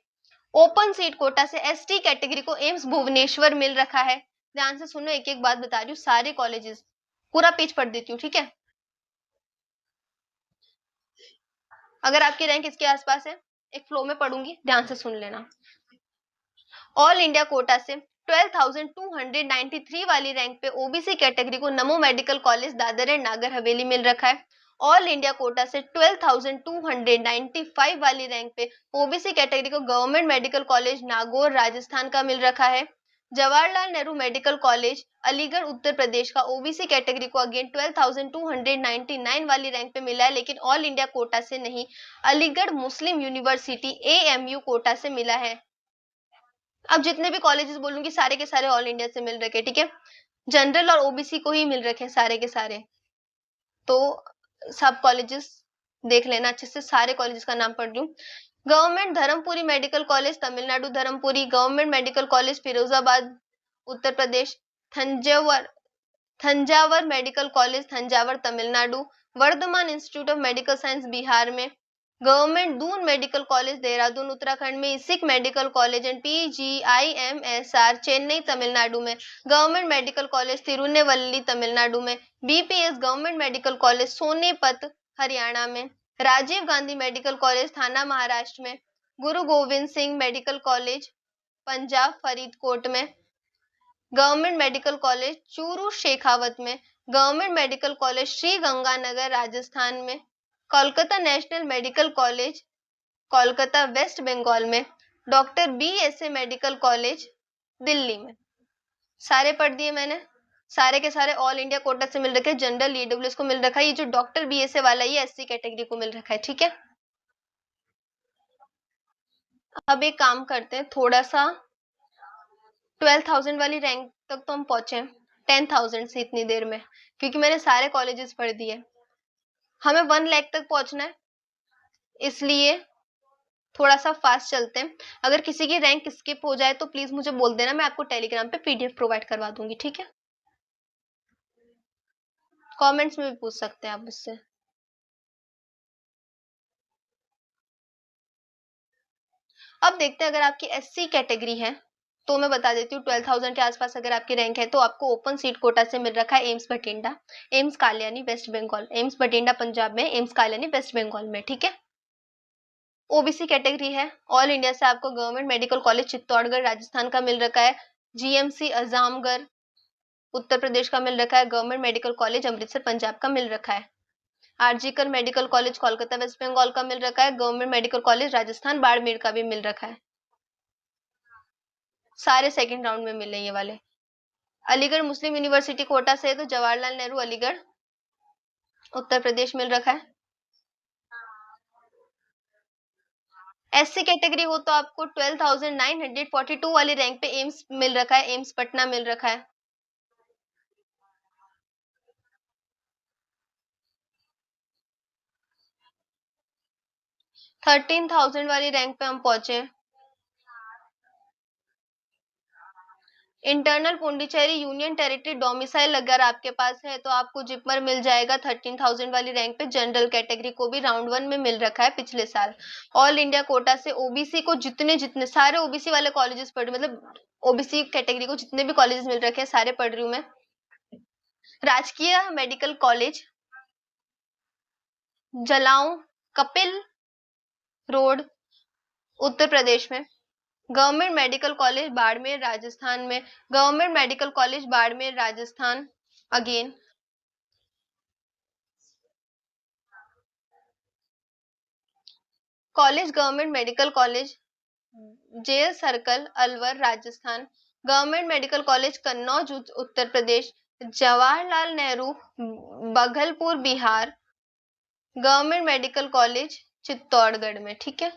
ओपन सीट कोटा से एसटी कैटेगरी को एम्स भुवनेश्वर मिल रखा है। ध्यान से सुनो, एक एक बात बता रही हूँ, सारे कॉलेजेस पूरा पेज पढ़ देती हूँ, ठीक है। अगर आपकी रैंक इसके आसपास है, एक फ्लो में पढ़ूंगी, ध्यान से सुन लेना। ऑल इंडिया कोटा से 12,293 वाली रैंक पे ओबीसी कैटेगरी को नमो medical college Dadar and Nagar Haveli मिल रखा है। ऑल इंडिया कोटा से 12,295 वाली रैंक पे ओबीसी कैटेगरी को government medical college Nagaur Rajasthan का मिल रखा है। जवाहरलाल नेहरू मेडिकल कॉलेज अलीगढ़ उत्तर प्रदेश का ओबीसी कैटेगरी को अगेन 12,299 वाली रैंक पे मिला है, लेकिन ऑल इंडिया कोटा से नहीं, अलीगढ़ मुस्लिम यूनिवर्सिटी एएमयू कोटा से मिला है। अब जितने भी कॉलेजेस बोलूंगी सारे के सारे ऑल इंडिया से मिल रखे, ठीक है, जनरल और ओबीसी को ही मिल रखे सारे के सारे। तो सब कॉलेजेस देख लेना अच्छे से, सारे कॉलेजेस का नाम पढ़ लूं। Government Dharmapuri medical college Tamil Nadu Dharmapuri, government medical college Firozabad Uttar Pradesh, Thanjavur medical college Thanjavur Tamil Nadu, Vardhman institute of medical science Bihar में, government Doon medical college Dehradun Uttarakhand में, ESIC medical college and PGIMSR Chennai Tamil Nadu में, government medical college Tirunelveli Tamil Nadu में, BPS government medical college Sonipat Haryana में, राजीव गांधी मेडिकल कॉलेज थाना महाराष्ट्र में, गुरु गोविंद सिंह मेडिकल कॉलेज पंजाब फरीदकोट में, government medical college Churu Shekhawat में, government medical college Shri Ganganagar Rajasthan में, Kolkata national medical college Kolkata west Bengal में, doctor BSA medical college Delhi में। सारे पढ़ दिए मैंने, सारे के सारे ऑल इंडिया कोटा से मिल रखे हैं। जनरल ईडब्ल्यूएस को मिल रखा है, ये जो डॉक्टर बीएसए वाला ये एससी कैटेगरी को मिल रखा है, ठीक है। अब एक काम करते हैं, थोड़ा सा 12,000 वाली रैंक तक तो हम पहुंचे 10,000 से इतनी देर में, क्योंकि मैंने सारे कॉलेजेस पढ़ दिए। हमें 1 लाख तक पहुंचना है, इसलिए थोड़ा सा फास्ट चलते हैं। अगर किसी की रैंक स्किप हो जाए तो प्लीज मुझे बोल देना, मैं आपको टेलीग्राम पे पीडीएफ प्रोवाइड करवा दूंगी, ठीक है। कमेंट्स में भी पूछ सकते हैं आप मुझसे। अब देखते हैं, अगर आपकी एससी कैटेगरी है तो मैं बता देती हूँ 12,000 के आसपास अगर आपकी रैंक है तो आपको ओपन सीट कोटा से मिल रखा है AIIMS Bathinda, AIIMS Kalyani west Bengal, AIIMS Bathinda Punjab में, एम्स कालियानी वेस्ट बंगाल में, ठीक है। ओबीसी कैटेगरी है, ऑल इंडिया से आपको government medical college Chittorgarh Rajasthan का मिल रखा है, जीएमसी अजामगढ़ उत्तर प्रदेश का मिल रखा है, government medical college Amritsar Punjab का मिल रखा है, RG Kar medical college Kolkata west Bengal का मिल रखा है, government medical college Rajasthan Barmer का भी मिल रखा है। सारे सेकंड राउंड में मिले ये वाले। अलीगढ़ मुस्लिम यूनिवर्सिटी कोटा से है तो जवाहरलाल नेहरू अलीगढ़ उत्तर प्रदेश मिल रखा है। एससी कैटेगरी हो तो आपको 12,942 वाली रैंक पे एम्स मिल रखा है, एम्स पटना मिल रखा है। थर्टीन 13,000 वाली रैंक पे हम पहुंचे। Internal Puducherry union territory domicile अगर आपके पास है तो आपको जिपमर मिल जाएगा 13,000 वाली रैंक पे। जनरल कैटेगरी को भी राउंड 1 में मिल रखा है पिछले साल। ऑल इंडिया कोटा से ओबीसी को जितने जितने सारे ओबीसी वाले कॉलेजेस पढ़, मतलब ओबीसी कैटेगरी को जितने भी कॉलेजेस मिल रखे हैं सारे पढ़ रही हूँ मैं। राजकीय medical college Jalaun Kapil road Uttar Pradesh में, government medical college Barmer Rajasthan में, government medical college Barmer Rajasthan again, college government medical college jail circle Alwar Rajasthan, government medical college Kannauj Uttar Pradesh, Jawaharlal Nehru Bhagalpur Bihar, government medical college Chittorgarh में, ठीक है।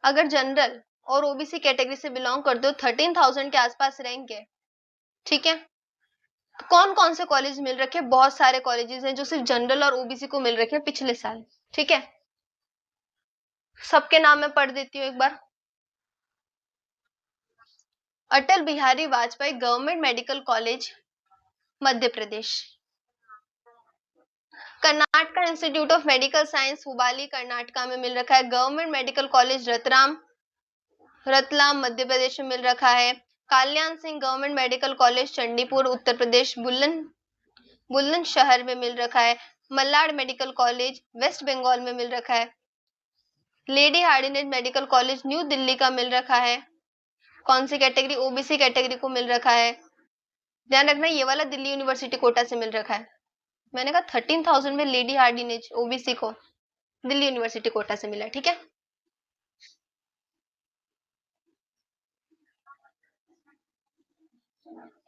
अगर जनरल और ओबीसी कैटेगरी से बिलोंग करते हो 13,000 के आसपास रैंक है, ठीक है। तो कौन कौन से कॉलेज मिल रखे हैं? बहुत सारे कॉलेजेस हैं जो सिर्फ जनरल और ओबीसी को मिल रखे हैं पिछले साल, ठीक है। सबके नाम मैं पढ़ देती हूँ एक बार। Atal Bihari Vajpayee government medical college Madhya Pradesh, Karnataka institute of medical science Hubli Karnataka में मिल रखा है, government medical college Ratlam Madhya Pradesh में मिल रखा है, Kalyan Singh government medical college Chandipur Uttar Pradesh Bulandshahr में मिल रखा है, Malda medical college waste Bengal में मिल रखा है। Lady Hardinge medical college new Delhi का मिल रखा है। कौन सी कैटेगरी? ओबीसी कैटेगरी को मिल रखा है। ध्यान रखना ये वाला दिल्ली यूनिवर्सिटी कोटा से मिल रखा है। मैंने कहा 13,000 में लेडी हार्डिनेज ओबीसी को दिल्ली यूनिवर्सिटी कोटा से मिला, ठीक है।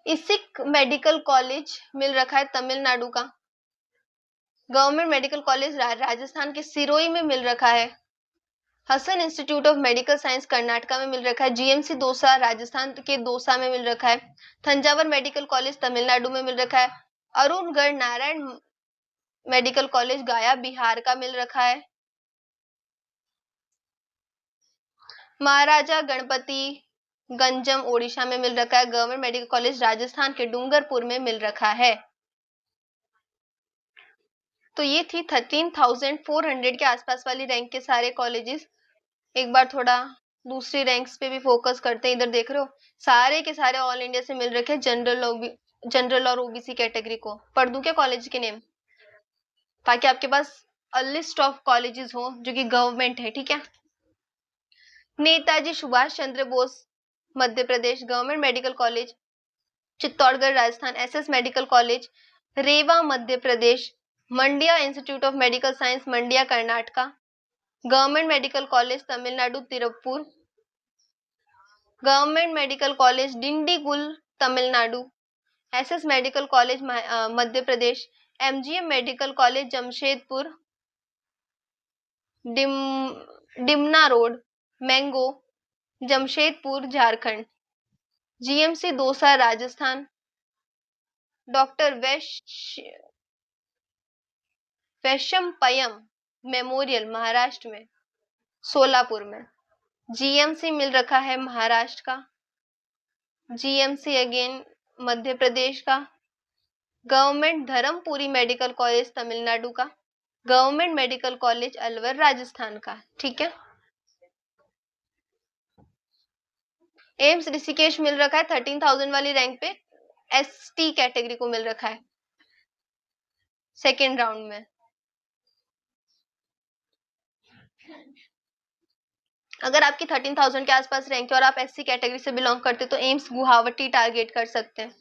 इसिक मेडिकल कॉलेज मिल रखा है तमिलनाडु का। गवर्नमेंट मेडिकल कॉलेज राजस्थान के सिरोही में मिल रखा है। Hassan institute of medical science Karnataka में मिल रखा है। जीएमसी दौसा राजस्थान के दौसा में मिल रखा है। तंजावर मेडिकल कॉलेज तमिलनाडु में मिल रखा है। अरुणगढ़ नारायण मेडिकल कॉलेज गया बिहार का मिल रखा है। महाराजा गणपति गंजम ओडिशा में मिल रखा है। गवर्नमेंट मेडिकल कॉलेज राजस्थान के डूंगरपुर में मिल रखा है। तो ये थी 13,400 के आसपास वाली रैंक के सारे कॉलेजेस। एक बार थोड़ा दूसरी रैंक्स पे भी फोकस करते हैं। इधर देख रहे हो सारे के सारे ऑल इंडिया से मिल रखे हैं। जनरल और ओबीसी कैटेगरी को पढ़ दूं क्या कॉलेज के नेम, ताकि आपके पास अ लिस्ट ऑफ कॉलेजेस हो जो कि गवर्नमेंट है, ठीक है। Netaji Subhash Chandra Bose Madhya Pradesh government medical college Chittorgarh Rajasthan. SS medical college Rewa Madhya Pradesh. Mandya institute of medical science Mandya Karnataka. Government medical college Tamil Nadu Tiruppur. Government medical college Dindigul Tamil Nadu. SS medical college Madhya Pradesh. MGM medical college Jamshedpur Dimna road Mango Jamshedpur Jharkhand. GMC Dausa Rajasthan. Doctor Vaishampayan memorial Maharashtra में सोलापुर में। GMC मिल रखा है महाराष्ट्र का। जीएमसी अगेन मध्य प्रदेश का। Government Dharmapuri medical college Tamil Nadu का। Government medical college Alwar Rajasthan का, ठीक है। एम्स ऋषिकेश मिल रखा है 13,000 वाली रैंक पे। एसटी कैटेगरी को मिल रखा है सेकेंड राउंड में। अगर आपकी 13,000 के आसपास रैंक है और आप एससी कैटेगरी से बिलोंग करते तो एम्स गुवाहाटी टारगेट कर सकते हैं।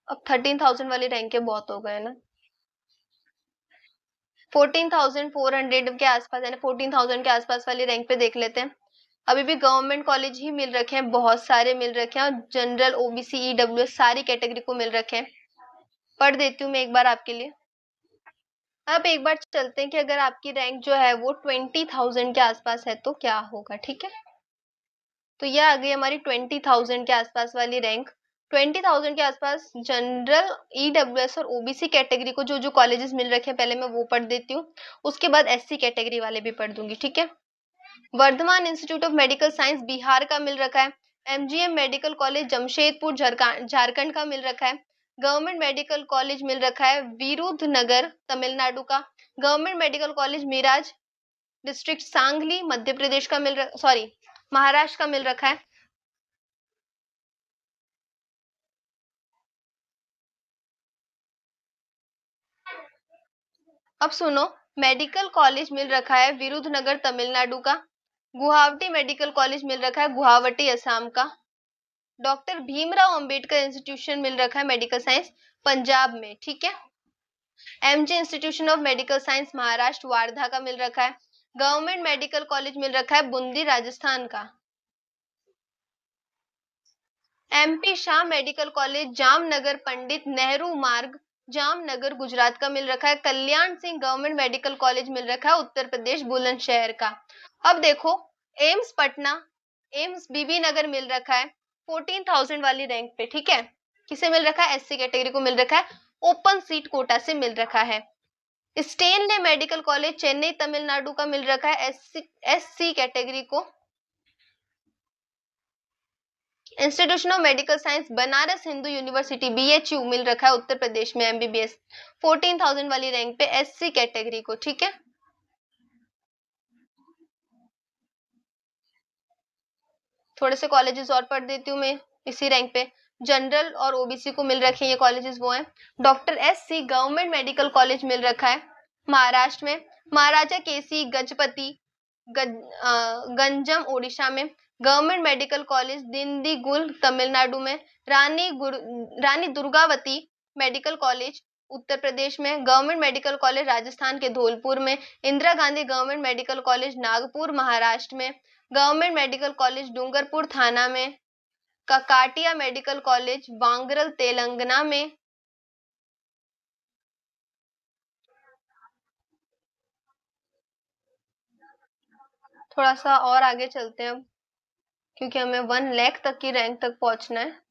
अब 13,000 वाली रैंक के बहुत हो गए ना। 14,400 के आसपास यानी 14,000 के आसपास वाली रैंक पे देख लेते हैं। अभी भी गवर्नमेंट कॉलेज ही मिल रखे हैं, बहुत सारे मिल रखे हैं और जनरल ओबीसी ईडब्ल्यूएस सारी कैटेगरी को मिल रखे हैं। पढ़ देती हूँ मैं एक बार आपके लिए। अब एक बार चलते हैं कि अगर आपकी रैंक जो है वो 20,000 के आसपास है तो क्या होगा, ठीक है। तो यह आ गई हमारी 20,000 के आसपास वाली रैंक। 20,000 के आसपास जनरल ईडब्ल्यूएस और ओबीसी कैटेगरी को जो जो कॉलेजेस मिल रखे हैं पहले मैं वो पढ़ देती हूँ, उसके बाद एससी कैटेगरी वाले भी पढ़ दूंगी, ठीक है। Vardhman institute of medical science Bihar का मिल रखा है। MGM medical college Jamshedpur Jharkhand का मिल रखा है। गवर्नमेंट मेडिकल कॉलेज मिल रखा है विरुधनगर तमिलनाडु का। Government medical college Miraj district Sangli Madhya Pradesh का महाराष्ट्र का मिल रखा है। अब सुनो, मेडिकल कॉलेज मिल रखा है विरुधनगर तमिलनाडु का। गुवाहाटी मेडिकल कॉलेज मिल रखा है गुवाहाटी असम का। डॉक्टर भीमराव अंबेडकर इंस्टीट्यूशन मिल रखा है मेडिकल साइंस पंजाब में, ठीक है। MJ institution of medical science Maharashtra Wardha का मिल रखा है। गवर्नमेंट मेडिकल कॉलेज मिल रखा है बूंदी राजस्थान का। MP Shah medical college Jamnagar Pandit Nehru Marg Jamnagar Gujarat का मिल रखा है। Kalyan Singh government medical college मिल रखा है उत्तर प्रदेश बुलंदशहर का। अब देखो AIIMS Patna AIIMS BB Nagar मिल रखा है 14,000 वाली रैंक पे, ठीक है। किसे मिल रखा है? एससी कैटेगरी को मिल रखा है। ओपन सीट कोटा से मिल रखा है। Stanley medical college Chennai Tamil Nadu का मिल रखा है एससी कैटेगरी को। Institution of medical science Banaras Hindu university BHU मिल रखा है उत्तर प्रदेश में एमबीबीएस 14,000 वाली रैंक पे एससी कैटेगरी को, ठीक है। थोड़े से कॉलेजेस और पढ़ देती हूँ मैं इसी रैंक पे। जनरल और ओबीसी को मिल रखे हैं ये कॉलेजेस, वो हैं doctor SC. Government medical college मिल रखा है महाराष्ट्र में, महाराजा केसी गजपति गंजम ओडिशा में, government medical college Dindigul Tamil Nadu में, रानी दुर्गावती मेडिकल कॉलेज उत्तर प्रदेश में, गवर्नमेंट मेडिकल कॉलेज राजस्थान के धौलपुर में, Indira Gandhi government medical college Nagpur Maharashtra में, गवर्नमेंट मेडिकल कॉलेज डूंगरपुर थाना में, ककाटिया मेडिकल कॉलेज वांगरल तेलंगाना में। थोड़ा सा और आगे चलते हैं अब, क्योंकि हमें 1 लाख तक की रैंक तक पहुंचना है।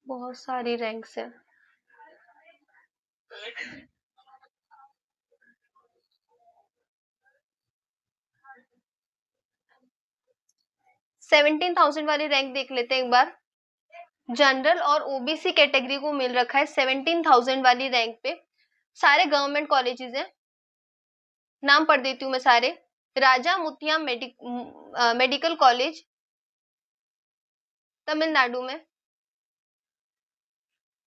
बहुत सारी रैंक्स है। 17,000 वाली रैंक देख लेते हैं एक बार। जनरल और ओबीसी कैटेगरी को मिल रखा है 17,000 वाली रैंक पे। सारे गवर्नमेंट कॉलेजेस हैं, नाम पढ़ देती हूँ मैं सारे। राजा मुतिया मेडिकल कॉलेज तमिलनाडु में,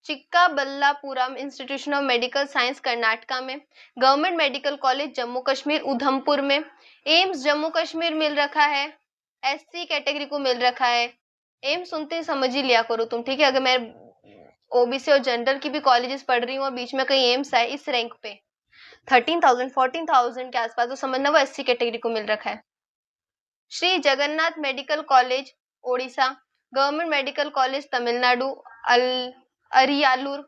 Chikkaballapura institution of medical science Karnataka में, government medical college Jammu Kashmir Udhampur में, एम्स जम्मू कश्मीर मिल रखा है, एससी कैटेगरी को मिल रखा है। एम्स सुनते ही समझ ही लिया करो तुम, ठीक है। अगर मैं ओबीसी और जनरल की भी कॉलेजेस पढ़ रही हूँ और बीच में कहीं एम्स आए इस रैंक पे 13,000 14,000 के आसपास, तो समझना वो एससी कैटेगरी को मिल रखा है। Shri Jagannath medical college Odisha, government medical college Tamil Nadu Ariyalur,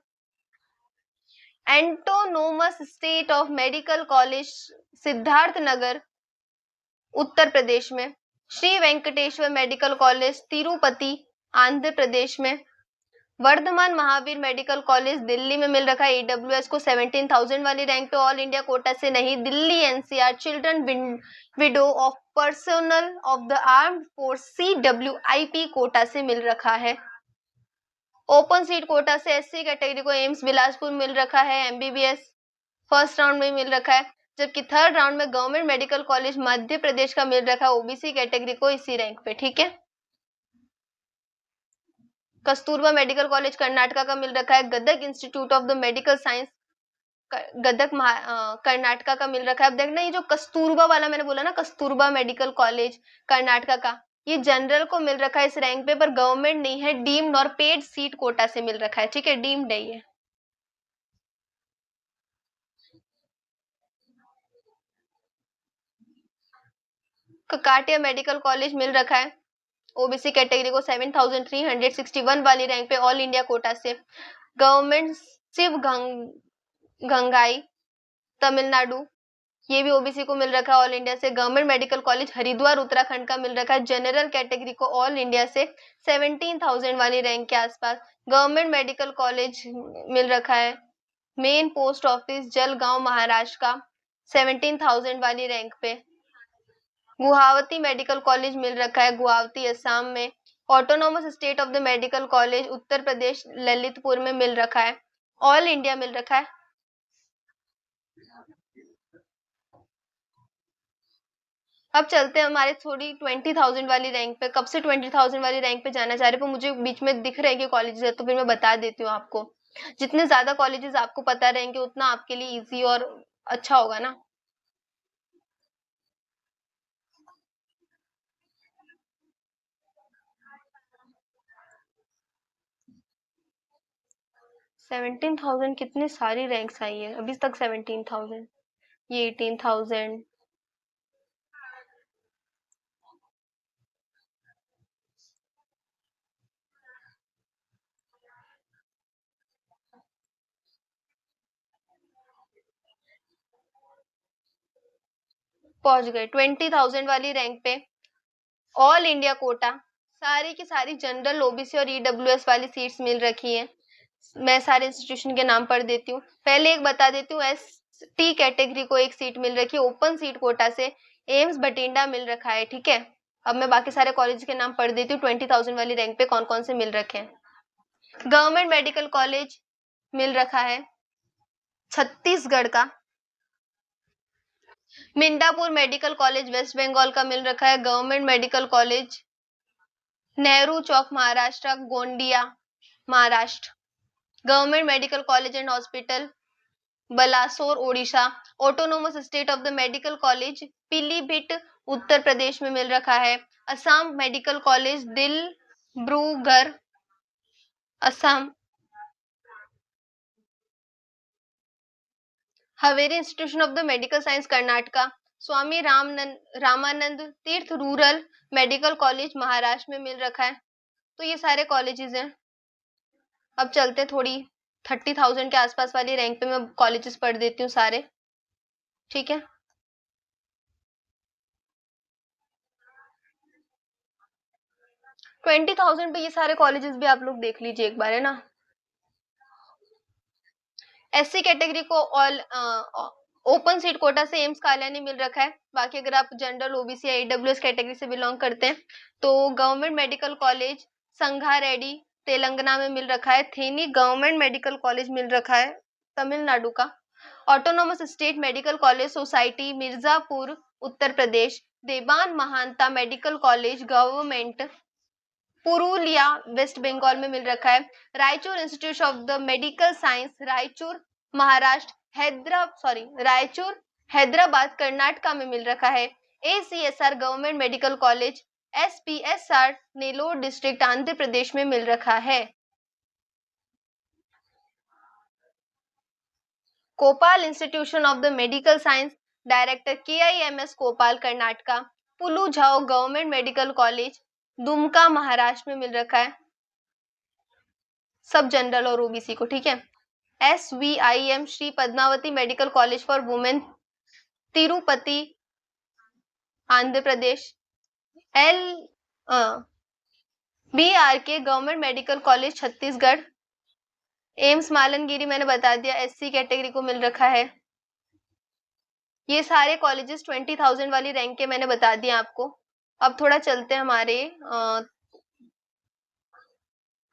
autonomous state of medical college Siddharth Nagar Uttar Pradesh में, श्री वेंकटेश्वर मेडिकल कॉलेज तिरुपति आंध्र प्रदेश में, वर्धमान महावीर मेडिकल कॉलेज दिल्ली में मिल रखा है ईडब्ल्यूएस को 17,000 वाली रैंक पे, ऑल इंडिया कोटा से नहीं, Delhi NCR children widow of personal of the armed force CWIP quota से मिल रखा है। ओपन सीट कोटा से एससी कैटेगरी को एम्स बिलासपुर मिल रखा है, एमबीबीएस फर्स्ट राउंड में मिल रखा है, जबकि थर्ड राउंड में government medical college Madhya Pradesh का मिल रखा है ओबीसी कैटेगरी को इसी रैंक पे, ठीक है। कस्तूरबा मेडिकल कॉलेज कर्नाटका का मिल रखा है, Gadag institute of the medical science Gadag Karnataka का मिल रखा है। अब देखना ये जो कस्तूरबा वाला मैंने बोला ना, कस्तूरबा मेडिकल कॉलेज कर्नाटका का, ये जनरल को मिल रखा है इस रैंक पे, पर गवर्नमेंट नहीं है, डीम्ड और पेड सीट कोटा से मिल रखा है, ठीक है, डीम्ड है ये। ककाटिया मेडिकल कॉलेज मिल रखा है ओबीसी कैटेगरी को 7,361 वाली रैंक पे, ऑल इंडिया कोटा से। गवर्नमेंट शिव गंगाई तमिलनाडु, ये भी ओबीसी को मिल रखा है ऑल इंडिया से। Government medical college Haridwar Uttarakhand का मिल रखा है जनरल कैटेगरी को ऑल इंडिया से 17,000 वाली रैंक के आसपास। गवर्नमेंट मेडिकल कॉलेज मिल रखा है main post office Jalgaon Maharashtra का 17,000 वाली रैंक पे। गुवाहाटी मेडिकल कॉलेज मिल रखा है गुवाहाटी असम में। Autonomous state of the medical college Uttar Pradesh Lalitpur में मिल रखा है, ऑल इंडिया मिल रखा है। अब चलते हैं हमारे थोड़ी 20,000 वाली रैंक पे। कब से 20,000 वाली रैंक पे जाना चाह रहे, पर मुझे बीच में दिख रहा है कि कॉलेजेस है, तो फिर मैं बता देती हूँ आपको। जितने ज्यादा कॉलेजेस आपको पता रहेंगे उतना आपके लिए इजी और अच्छा होगा ना। सेवनटीन थाउजेंड कितनी सारी रैंक्स आई है अभी तक, 17,000, ये 18,000। पहुंच गए 20,000 वाली रैंक पे, ऑल इंडिया कोटा, सारी की सारी जनरल ओबीसी और ईडब्ल्यूएस वाली सीट्स मिल रखी हैं। मैं सारे इंस्टीट्यूशन के नाम पढ़ देती हूँ। पहले एक बता देती हूँ, एसटी कैटेगरी को एक सीट मिल रखी है ओपन सीट कोटा से, एम्स बठिंडा मिल रखा है, ठीक है। अब मैं बाकी सारे कॉलेज के नाम पढ़ देती हूँ 20,000 वाली रैंक पे कौन कौन से मिल रखे हैं। गवर्नमेंट मेडिकल कॉलेज मिल रखा है छत्तीसगढ़ का। Midnapore medical college waste Bengal का मिल रखा है। Government medical college Nehru Chowk Maharashtra, Gondia Maharashtra. Government medical college and hospital Balasore Odisha. Autonomous state of the medical college Pilibhit Uttar Pradesh में मिल रखा है। Assam medical college Dibrugarh Assam. Haveri institution of the medical science Karnataka. Swami Ramanand Tirth rural medical college Maharashtra में मिल रखा है। तो ये सारे कॉलेजेस हैं। अब चलते थोड़ी 30,000 के आसपास वाली रैंक पे मैं कॉलेजेस पढ़ देती हूँ सारे, ठीक है। 20,000 पे ये सारे कॉलेजेस भी आप लोग देख लीजिए एक बार, है ना। एससी कैटेगरी को ऑल ओपन सीट कोटा से एम्स काल्यानी मिल रखा है। बाकी अगर आप जनरल ओबीसी या ईडब्ल्यूएस कैटेगरी से बिलोंग करते हैं तो government medical college Sangareddy Telangana में मिल रखा है। थेनी गवर्नमेंट मेडिकल कॉलेज मिल रखा है तमिलनाडु का। Autonomous state medical college society Mirzapur Uttar Pradesh. Deben Mahato medical college government Purulia west Bengal में मिल रखा है। Raichur institute of the medical science Raichur Maharashtra Raichur Hyderabad Karnataka में मिल रखा है। ACSR government medical college SPSR Nellore district Andhra Pradesh में मिल रखा है। Koppal institution of the medical science director KIMS Koppal Karnataka. Phulo Jhano government medical college Dumka Maharashtra में मिल रखा है, सब जनरल और ओबीसी को, ठीक है। SVIM Shri Padmavati medical college for women Tirupati Andhra Pradesh. BRK government medical college Chhattisgarh. AIIMS मालनगिरी मैंने बता दिया SC कैटेगरी को मिल रखा है। ये सारे कॉलेजेस 20,000 वाली रैंक के मैंने बता दिया आपको। अब थोड़ा चलते हैं हमारे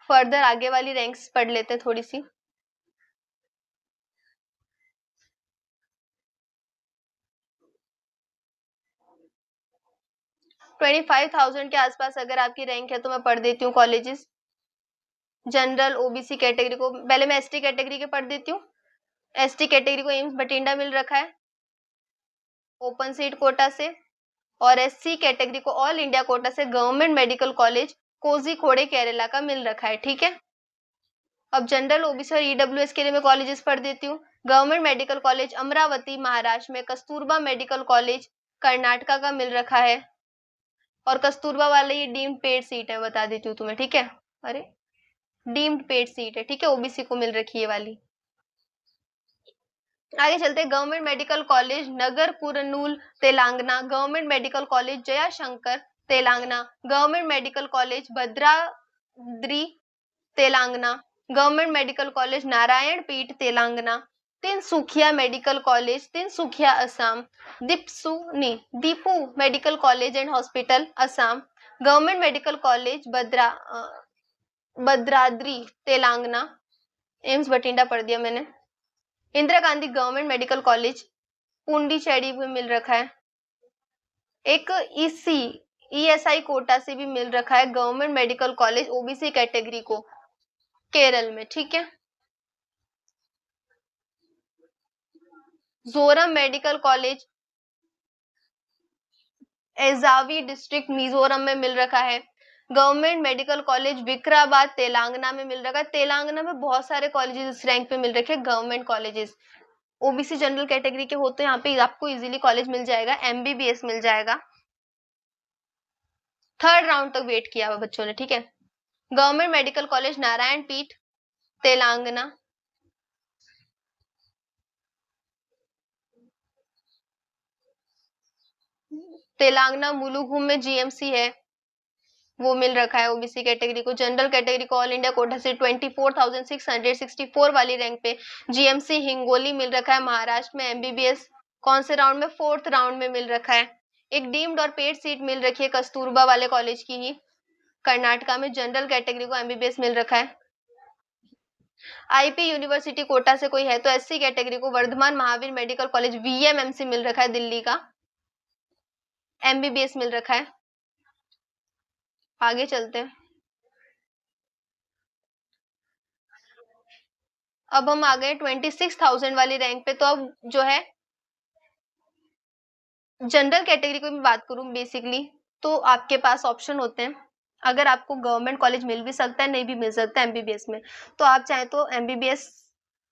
फर्दर आगे वाली रैंक्स पढ़ लेते हैं थोड़ी सी। $25,000 के आसपास अगर आपकी रैंक है तो मैं पढ़ देती हूँ कॉलेजेस। जनरल ओबीसी कैटेगरी को पहले मैं ST कैटेगरी के पढ़ देती हूँ। ST कैटेगरी को एम्स बठिंडा मिल रखा है ओपन सीट कोटा से, और SC कैटेगरी को ऑल इंडिया कोटा से government medical college Kozhikode Kerala का मिल रखा है, ठीक है। अब जनरल ओबीसी और ईडब्ल्यूएस के लिए मैं कॉलेजेस पढ़ देती हूँ। Government medical college Amravati Maharashtra में। कस्तूरबा मेडिकल कॉलेज कर्नाटका का मिल रखा है, और कस्तूरबा वाले ये डीम्ड पेड सीट है, बता देती हूँ तुम्हें, ठीक है। अरे डीम्ड पेड सीट है, ठीक है, ओबीसी को मिल रखी है वाली। आगे चलते। Government medical college Nagar Kurnool Telangana. Government medical college Jayashankar Telangana. Government medical college Bhadradri Telangana. Government medical college Narayanpet Telangana. Tinsukia medical college Tinsukia Assam. Diphu medical college and hospital Assam. Government medical college Bhadradri Telangana. AIIMS Bathinda पढ़ दिया मैंने। Indira Gandhi government medical college Puducherry में मिल रखा है। एक ESI कोटा से भी मिल रखा है government medical college OBC category को केरल में, ठीक है। Zoram medical college Aizawl district Mizoram में मिल रखा है। Government medical college Vikarabad Telangana में मिल रखा है। तेलंगाना में बहुत सारे कॉलेजेस इस रैंक पे मिल रखे हैं government colleges. OBC general category के होते हैं, यहाँ पे आपको इजीली कॉलेज मिल जाएगा, MBBS मिल जाएगा। थर्ड राउंड तक वेट किया हुआ बच्चों ने, ठीक है। Government medical college Narayanpet Telangana. Telangana Mulugu में GMC है, वो मिल रखा है ओबीसी कैटेगरी को। जनरल कैटेगरी को ऑल इंडिया कोटा से 24,664 वाली रैंक पे GMC हिंगोली मिल रखा है महाराष्ट्र में। MBBS कौन से राउंड में? फोर्थ राउंड में मिल रखा है। एक डीम्ड और पेड सीट मिल रखी है कस्तूरबा वाले कॉलेज की ही, कर्नाटका में जनरल कैटेगरी को एमबीबीएस मिल रखा है। आईपी यूनिवर्सिटी कोटा से कोई है तो एससी कैटेगरी को Vardhman Mahavir medical college VMMC मिल रखा है, दिल्ली का एमबीबीएस मिल रखा है। आगे चलते हैं। अब हम आ गए 26,000 वाली रैंक पे। तो अब जो है जनरल कैटेगरी की मैं बात करूं बेसिकली, तो आपके पास ऑप्शन होते हैं। अगर आपको गवर्नमेंट कॉलेज मिल भी सकता है, नहीं भी मिल सकता है एमबीबीएस में, तो आप चाहे तो एमबीबीएस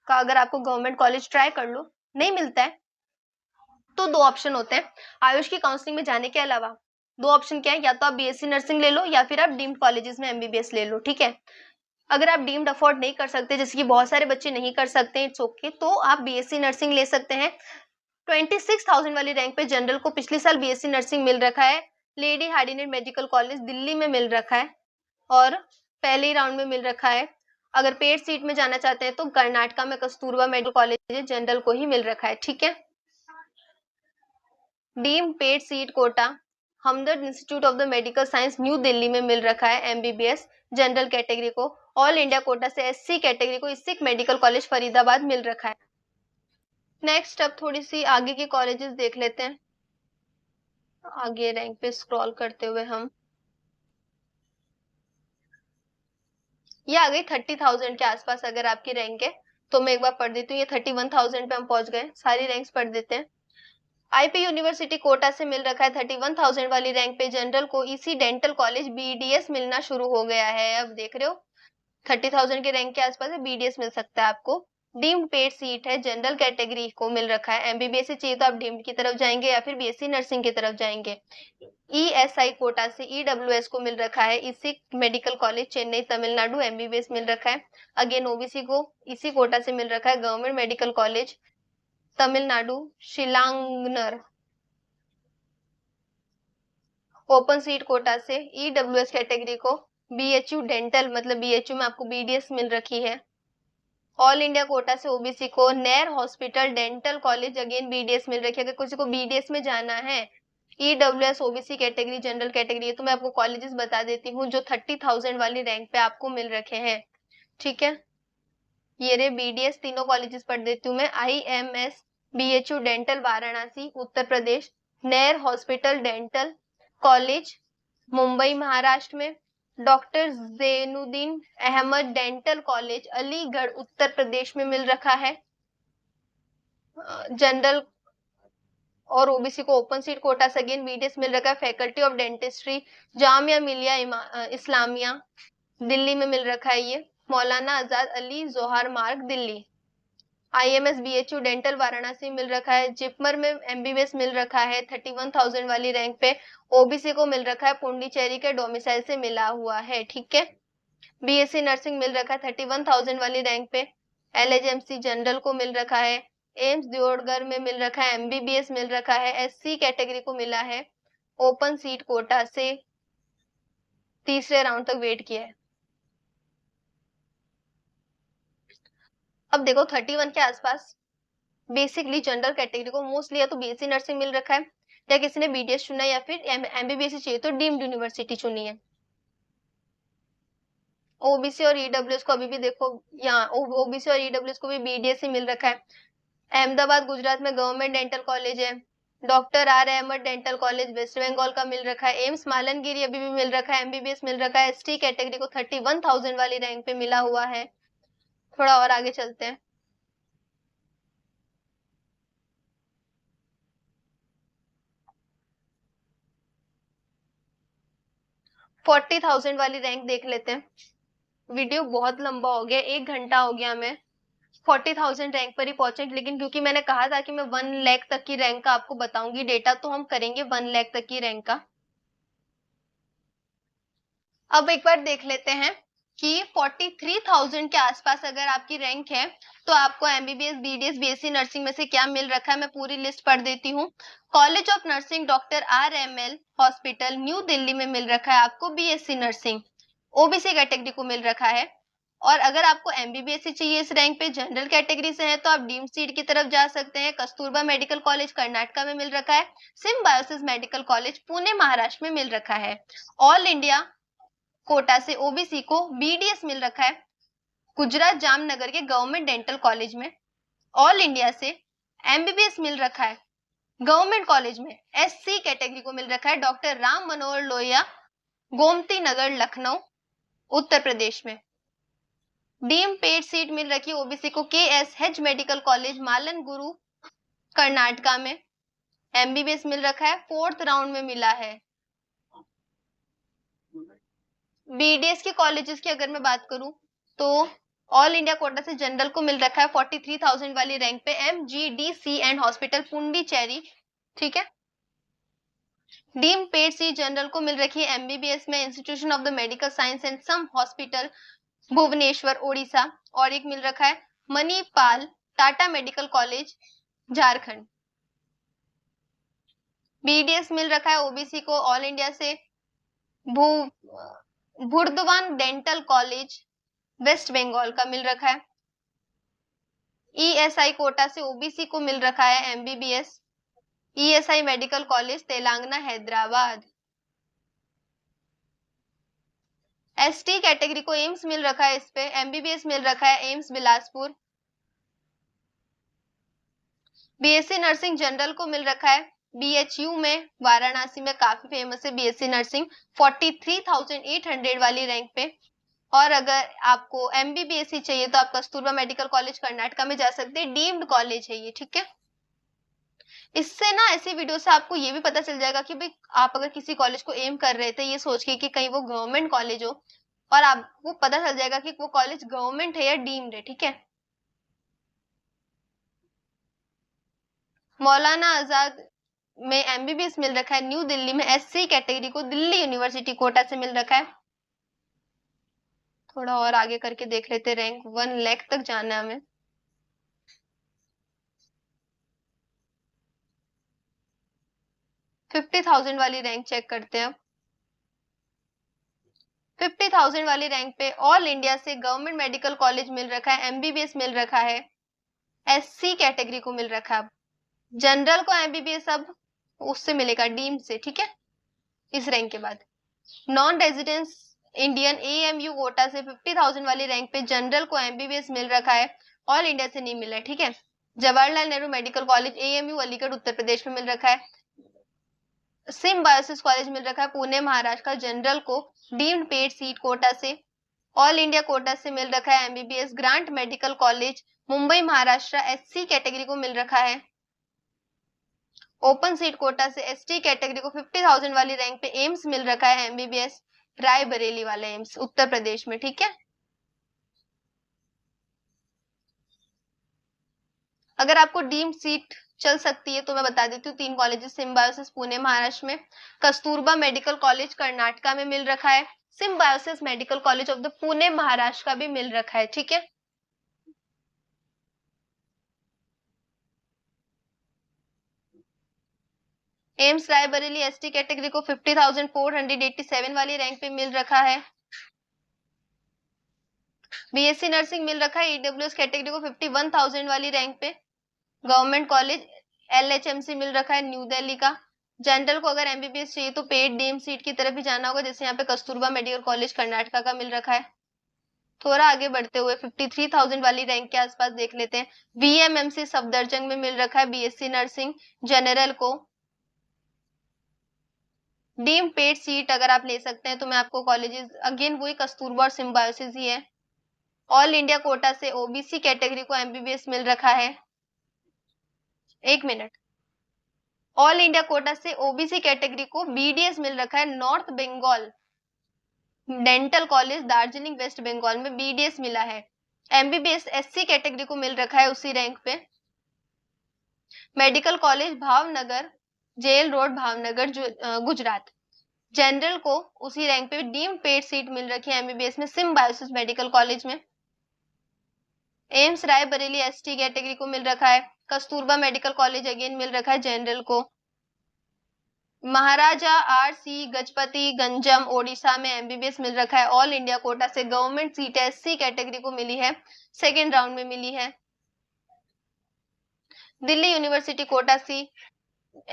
का अगर आपको गवर्नमेंट कॉलेज ट्राई कर लो, नहीं मिलता है तो दो ऑप्शन होते हैं आयुष की काउंसलिंग में जाने के अलावा। दो ऑप्शन क्या है, या तो आप बीएससी नर्सिंग ले लो या फिर आप डीम्ड कॉलेजेस में एमबीबीएस ले लो, ठीक है। अगर आप डीम्ड अफोर्ड नहीं कर सकते, जैसे कि बहुत सारे बच्चे नहीं कर सकते, इट्स ओके, तो आप बीएससी नर्सिंग ले सकते हैं। 26,000 वाली रैंक पे जनरल को पिछले साल बीएससी नर्सिंग मिल रखा है, लेडी हार्डिनेट मेडिकल कॉलेज दिल्ली में मिल रखा है और पहले ही राउंड में मिल रखा है। अगर पेड सीट में जाना चाहते हैं तो कर्नाटका में कस्तूरबा मेडिकल कॉलेज जनरल को ही मिल रखा है, ठीक है। Deem paid seat quota Hamdard institute of the medical science new Delhi में मिल रखा है एमबीबीएस जनरल कैटेगरी को। ऑल इंडिया कोटा से एससी कैटेगरी को इसिक मेडिकल कॉलेज फरीदाबाद मिल रखा है। नेक्स्ट अब थोड़ी सी आगे के कॉलेजेस देख लेते हैं। आगे रैंक पे स्क्रॉल करते हुए हम ये आ गई 30,000 के आसपास अगर आपकी रैंक है तो मैं एक बार पढ़ देती हूँ। ये 31,000 पे हम पहुंच गए, सारी रैंक्स पढ़ देते हैं। आईपी यूनिवर्सिटी कोटा से मिल रखा है 31,000 वाली रैंक पे जनरल को ईसी डेंटल कॉलेज बीडीएस मिलना शुरू हो गया है। अब देख रहे हो 30,000 के रैंक के आसपास है, बीडीएस मिल सकता है आपको। डीम्ड पेड सीट है, जनरल कैटेगरी को मिल रखा है। एमबीबीएस चाहिए तो आप डीम्ड की तरफ जाएंगे या फिर बीएससी नर्सिंग की तरफ जाएंगे। ईएसआई कोटा से ईडब्ल्यूएस को मिल रखा है ESI medical college Chennai Tamil Nadu, MBBS मिल रखा है। अगेन ओबीसी को इसी कोटा से मिल रखा है गवर्नमेंट मेडिकल कॉलेज तमिलनाडु शिलांगनर। ओपन सीट कोटा से ईडब्ल्यूएस कैटेगरी को बीएचयू डेंटल, मतलब बीएचयू में आपको बीडीएस मिल रखी है। ऑल इंडिया कोटा से ओबीसी को Nair hospital dental college again BDS मिल रखी है। अगर किसी को बीडीएस में जाना है EWS OBC category general category, तो मैं आपको कॉलेजेस बता देती हूँ जो 30,000 वाली रैंक पे आपको मिल रखे हैं, ठीक है। ये रे बीडीएस तीनों कॉलेजेस पढ़ देती हूँ मैं। IMS BHU dental Varanasi Uttar Pradesh, Nair hospital dental college Mumbai Maharashtra में, doctor Ziauddin Ahmad dental college Aligarh Uttar Pradesh में मिल रखा है जनरल। और ओबीसी को ओपन सीट कोटा से अगेन बीडीएस मिल रखा है faculty of dentistry Jamia Millia Islamia Delhi में मिल रखा है। ये Maulana Azad Ali Johar Marg Delhi. IMS BHU dental Varanasi मिल रखा है। जिपमर में एमबीबीएस मिल रखा है 31,000 वाली रैंक पे। ओबीसी को मिल रखा है पुंडीचेरी के डोमिसाइल से मिला हुआ है, ठीक है। बीएससी नर्सिंग मिल रखा है 31,000 वाली रैंक पे। एलएचएमसी जनरल को मिल रखा है। एम्स दियोड़गढ़ में मिल रखा है एमबीबीएस मिल रखा है। एससी कैटेगरी को मिला है ओपन सीट कोटा से। तीसरे राउंड तक वेट किया है। अब देखो 31 के आसपास बेसिकली जनरल कैटेगरी को मोस्टली या तो बीएससी नर्सिंग मिल रखा है या किसी ने बीडीएस चुना है या फिर एमबीबीएस चाहिए तो डीम्ड यूनिवर्सिटी चुनी है। ओबीसी और ईडब्ल्यूएस को अभी भी देखो यहाँ ओबीसी और ईडब्ल्यूएस को भी बीडीएस ही मिल रखा है। अहमदाबाद गुजरात में गवर्नमेंट डेंटल कॉलेज है। Doctor R Ahmad dental college waste Bengal का मिल रखा है। एम्स मालनगिरी अभी भी मिल रखा है, एमबीबीएस मिल रखा है। एसटी कैटेगरी को 31,000 वाली रैंक पे मिला हुआ है। थोड़ा और आगे चलते हैं। 40,000 वाली रैंक देख लेते हैं। वीडियो बहुत लंबा हो गया, 1 घंटा हो गया हमें। 40,000 रैंक पर ही पहुंचे, लेकिन क्योंकि मैंने कहा था कि मैं 1 लाख तक की रैंक का आपको बताऊंगी डेटा, तो हम करेंगे 1 लाख तक की रैंक का। अब एक बार देख लेते हैं कि 43,000 के आसपास अगर आपकी रैंक है तो आपको एमबीबीएस बीडीएस बीएससी नर्सिंग में से क्या मिल रखा है, मैं पूरी लिस्ट पढ़ देती हूँ। College of nursing doctor RML hospital new Delhi में मिल रखा है आपको बीएससी नर्सिंग। ओबीसी कैटेगरी को मिल रखा है और अगर आपको एमबीबीएस ही चाहिए इस रैंक पे, जनरल कैटेगरी से है, तो आप डीम्ड सीट की तरफ जा सकते हैं। कस्तूरबा मेडिकल कॉलेज कर्नाटका में मिल रखा है। Symbiosis medical college Pune Maharashtra में मिल रखा है। ऑल इंडिया कोटा से ओबीसी को बीडीएस मिल रखा है गुजरात जामनगर के गवर्नमेंट डेंटल कॉलेज में। ऑल इंडिया से एमबीबीएस मिल रखा है गवर्नमेंट कॉलेज में, एससी कैटेगरी को मिल रखा है डॉक्टर राम मनोहर लोहिया, गोमती नगर लखनऊ उत्तर प्रदेश में। डीम पेड सीट मिल रखी है ओबीसी को केएसएच मेडिकल कॉलेज मालन गुरु कर्नाटका में। एमबीबीएस मिल रखा है, 4th राउंड में मिला है। बीडीएस के कॉलेजेस की अगर मैं बात करूं तो ऑल इंडिया कोटा से जनरल को मिल रखा है 43,000 वाली रैंक पे एमजीडीसी एंड हॉस्पिटल पुंडीचेरी, ठीक है। डीम पेड सीट जनरल को मिल रखी है एमबीबीएस में institution of the medical science and SUM hospital Bhubaneswar Odisha, और एक मिल रखा है Manipal Tata medical college Jharkhand. BDS मिल रखा है ओबीसी को ऑल इंडिया से Burdwan dental college waste Bengal का मिल रखा है। ईएसआई कोटा से ओबीसी को मिल रखा है MBBS ESI medical college Telangana Hyderabad. ST category को एम्स मिल रखा है, इस पे एमबीबीएस मिल रखा है AIIMS Bilaspur. BSc nursing general को मिल रखा है बीएचयू में वाराणसी में, काफी फेमस है बीएससी नर्सिंग, 43,800 वाली रैंक पे। और अगर आपको एमबीबीएस ही चाहिए तो आप कस्तूरबा मेडिकल कॉलेज कर्नाटका में जा सकते हैं, डीम्ड कॉलेज है ये, ठीक है। इससे ना ऐसी वीडियो से आपको ये भी पता चल जाएगा कि भाई आप अगर किसी कॉलेज को एम कर रहे थे ये सोच के कि कहीं वो गवर्नमेंट कॉलेज हो, और आपको पता चल जाएगा कि वो कॉलेज गवर्नमेंट है या डीम्ड है, ठीक है। मौलाना आजाद में एमबीबीएस मिल रखा है न्यू दिल्ली में, एससी कैटेगरी को दिल्ली यूनिवर्सिटी कोटा से मिल रखा है। थोड़ा और आगे करके देख लेते, रैंक 1 लाख तक जाना है हमें। $50,000 वाली रैंक चेक करते हैं। 50,000 वाली रैंक पे ऑल इंडिया से गवर्नमेंट मेडिकल कॉलेज मिल रखा है, एमबीबीएस मिल रखा है, एससी कैटेगरी को मिल रखा है। जनरल को एमबीबीएस अब उससे मिलेगा डीम से, ठीक है। इस रैंक के बाद non residence Indian AMU quota से 50,000 वाली रैंक पे जनरल को एमबीबीएस मिल रखा है, ऑल इंडिया से नहीं मिला है, ठीक है। Jawaharlal Nehru medical college AMU Aligarh Uttar Pradesh में मिल रखा है। सिम्बायोसिस कॉलेज मिल रखा है पुणे महाराष्ट्र का, जनरल को डीम्ड पेड सीट कोटा से। ऑल इंडिया कोटा से मिल रखा है MBBS grant medical college Mumbai Maharashtra, SC category को मिल रखा है। ओपन सीट कोटा से एसटी कैटेगरी को 50,000 वाली रैंक पे एम्स मिल रखा है एमबीबीएस रायबरेली वाला एम्स उत्तर प्रदेश में, ठीक है। अगर आपको डीम्ड सीट चल सकती है तो मैं बता देती हूँ 3 कॉलेजेस सिम्बायोसिस पुणे महाराष्ट्र में, कस्तूरबा मेडिकल कॉलेज कर्नाटका में मिल रखा है, symbiosis medical college of the Pune Maharashtra का भी मिल रखा है, ठीक है। एम्स रायबरेली एसटी कैटेगरी को 50,487 वाली रैंक पे मिल रखा है। बीएससी नर्सिंग मिल रखा है ईडब्ल्यूएस कैटेगरी को 51,000 वाली रैंक पे, गवर्नमेंट कॉलेज एलएचएमसी मिल रखा है न्यू दिल्ली का। जनरल को अगर एमबीबीएस चाहिए तो पेड डीम सीट की तरफ ही जाना होगा, जैसे यहाँ पे कस्तूरबा मेडिकल कॉलेज कर्नाटका का मिल रखा है। थोड़ा आगे बढ़ते हुए 53,000 वाली रैंक के आसपास देख लेते हैं। वीएमएमसी सफदरजंग में मिल रखा है बीएससी नर्सिंग जनरल को डीम पेड सीट अगर आप ले सकते हैं तो मैं आपको कॉलेजेस अगेन वही कस्तूरबा और सिम्बायोसिस ही है। ऑल इंडिया कोटा से ओबीसी कैटेगरी को एमबीबीएस मिल रखा है। एक मिनट, ऑल इंडिया कोटा से ओबीसी कैटेगरी को बीडीएस मिल रखा है north Bengal dental college Darjeeling west Bengal में बीडीएस मिला है। एमबीबीएस एससी कैटेगरी को मिल रखा है उसी रैंक पे medical college Bhavnagar jail road Bhavnagar Gujarat. General को उसी रैंक पे डीम्ड पेड सीट मिल रखी है एमबीबीएस में सिम्बायोसिस मेडिकल कॉलेज में। एम्स रायबरेली एसटी कैटेगरी को मिल रखा है, कस्तूरबा मेडिकल कॉलेज अगेन मिल रखा है जनरल को। महाराजा RC गजपति गंजम ओडिशा में एमबीबीएस मिल रखा है। ऑल इंडिया कोटा से गवर्नमेंट सीट SC कैटेगरी को मिली है, सेकेंड राउंड में मिली है। दिल्ली यूनिवर्सिटी कोटा से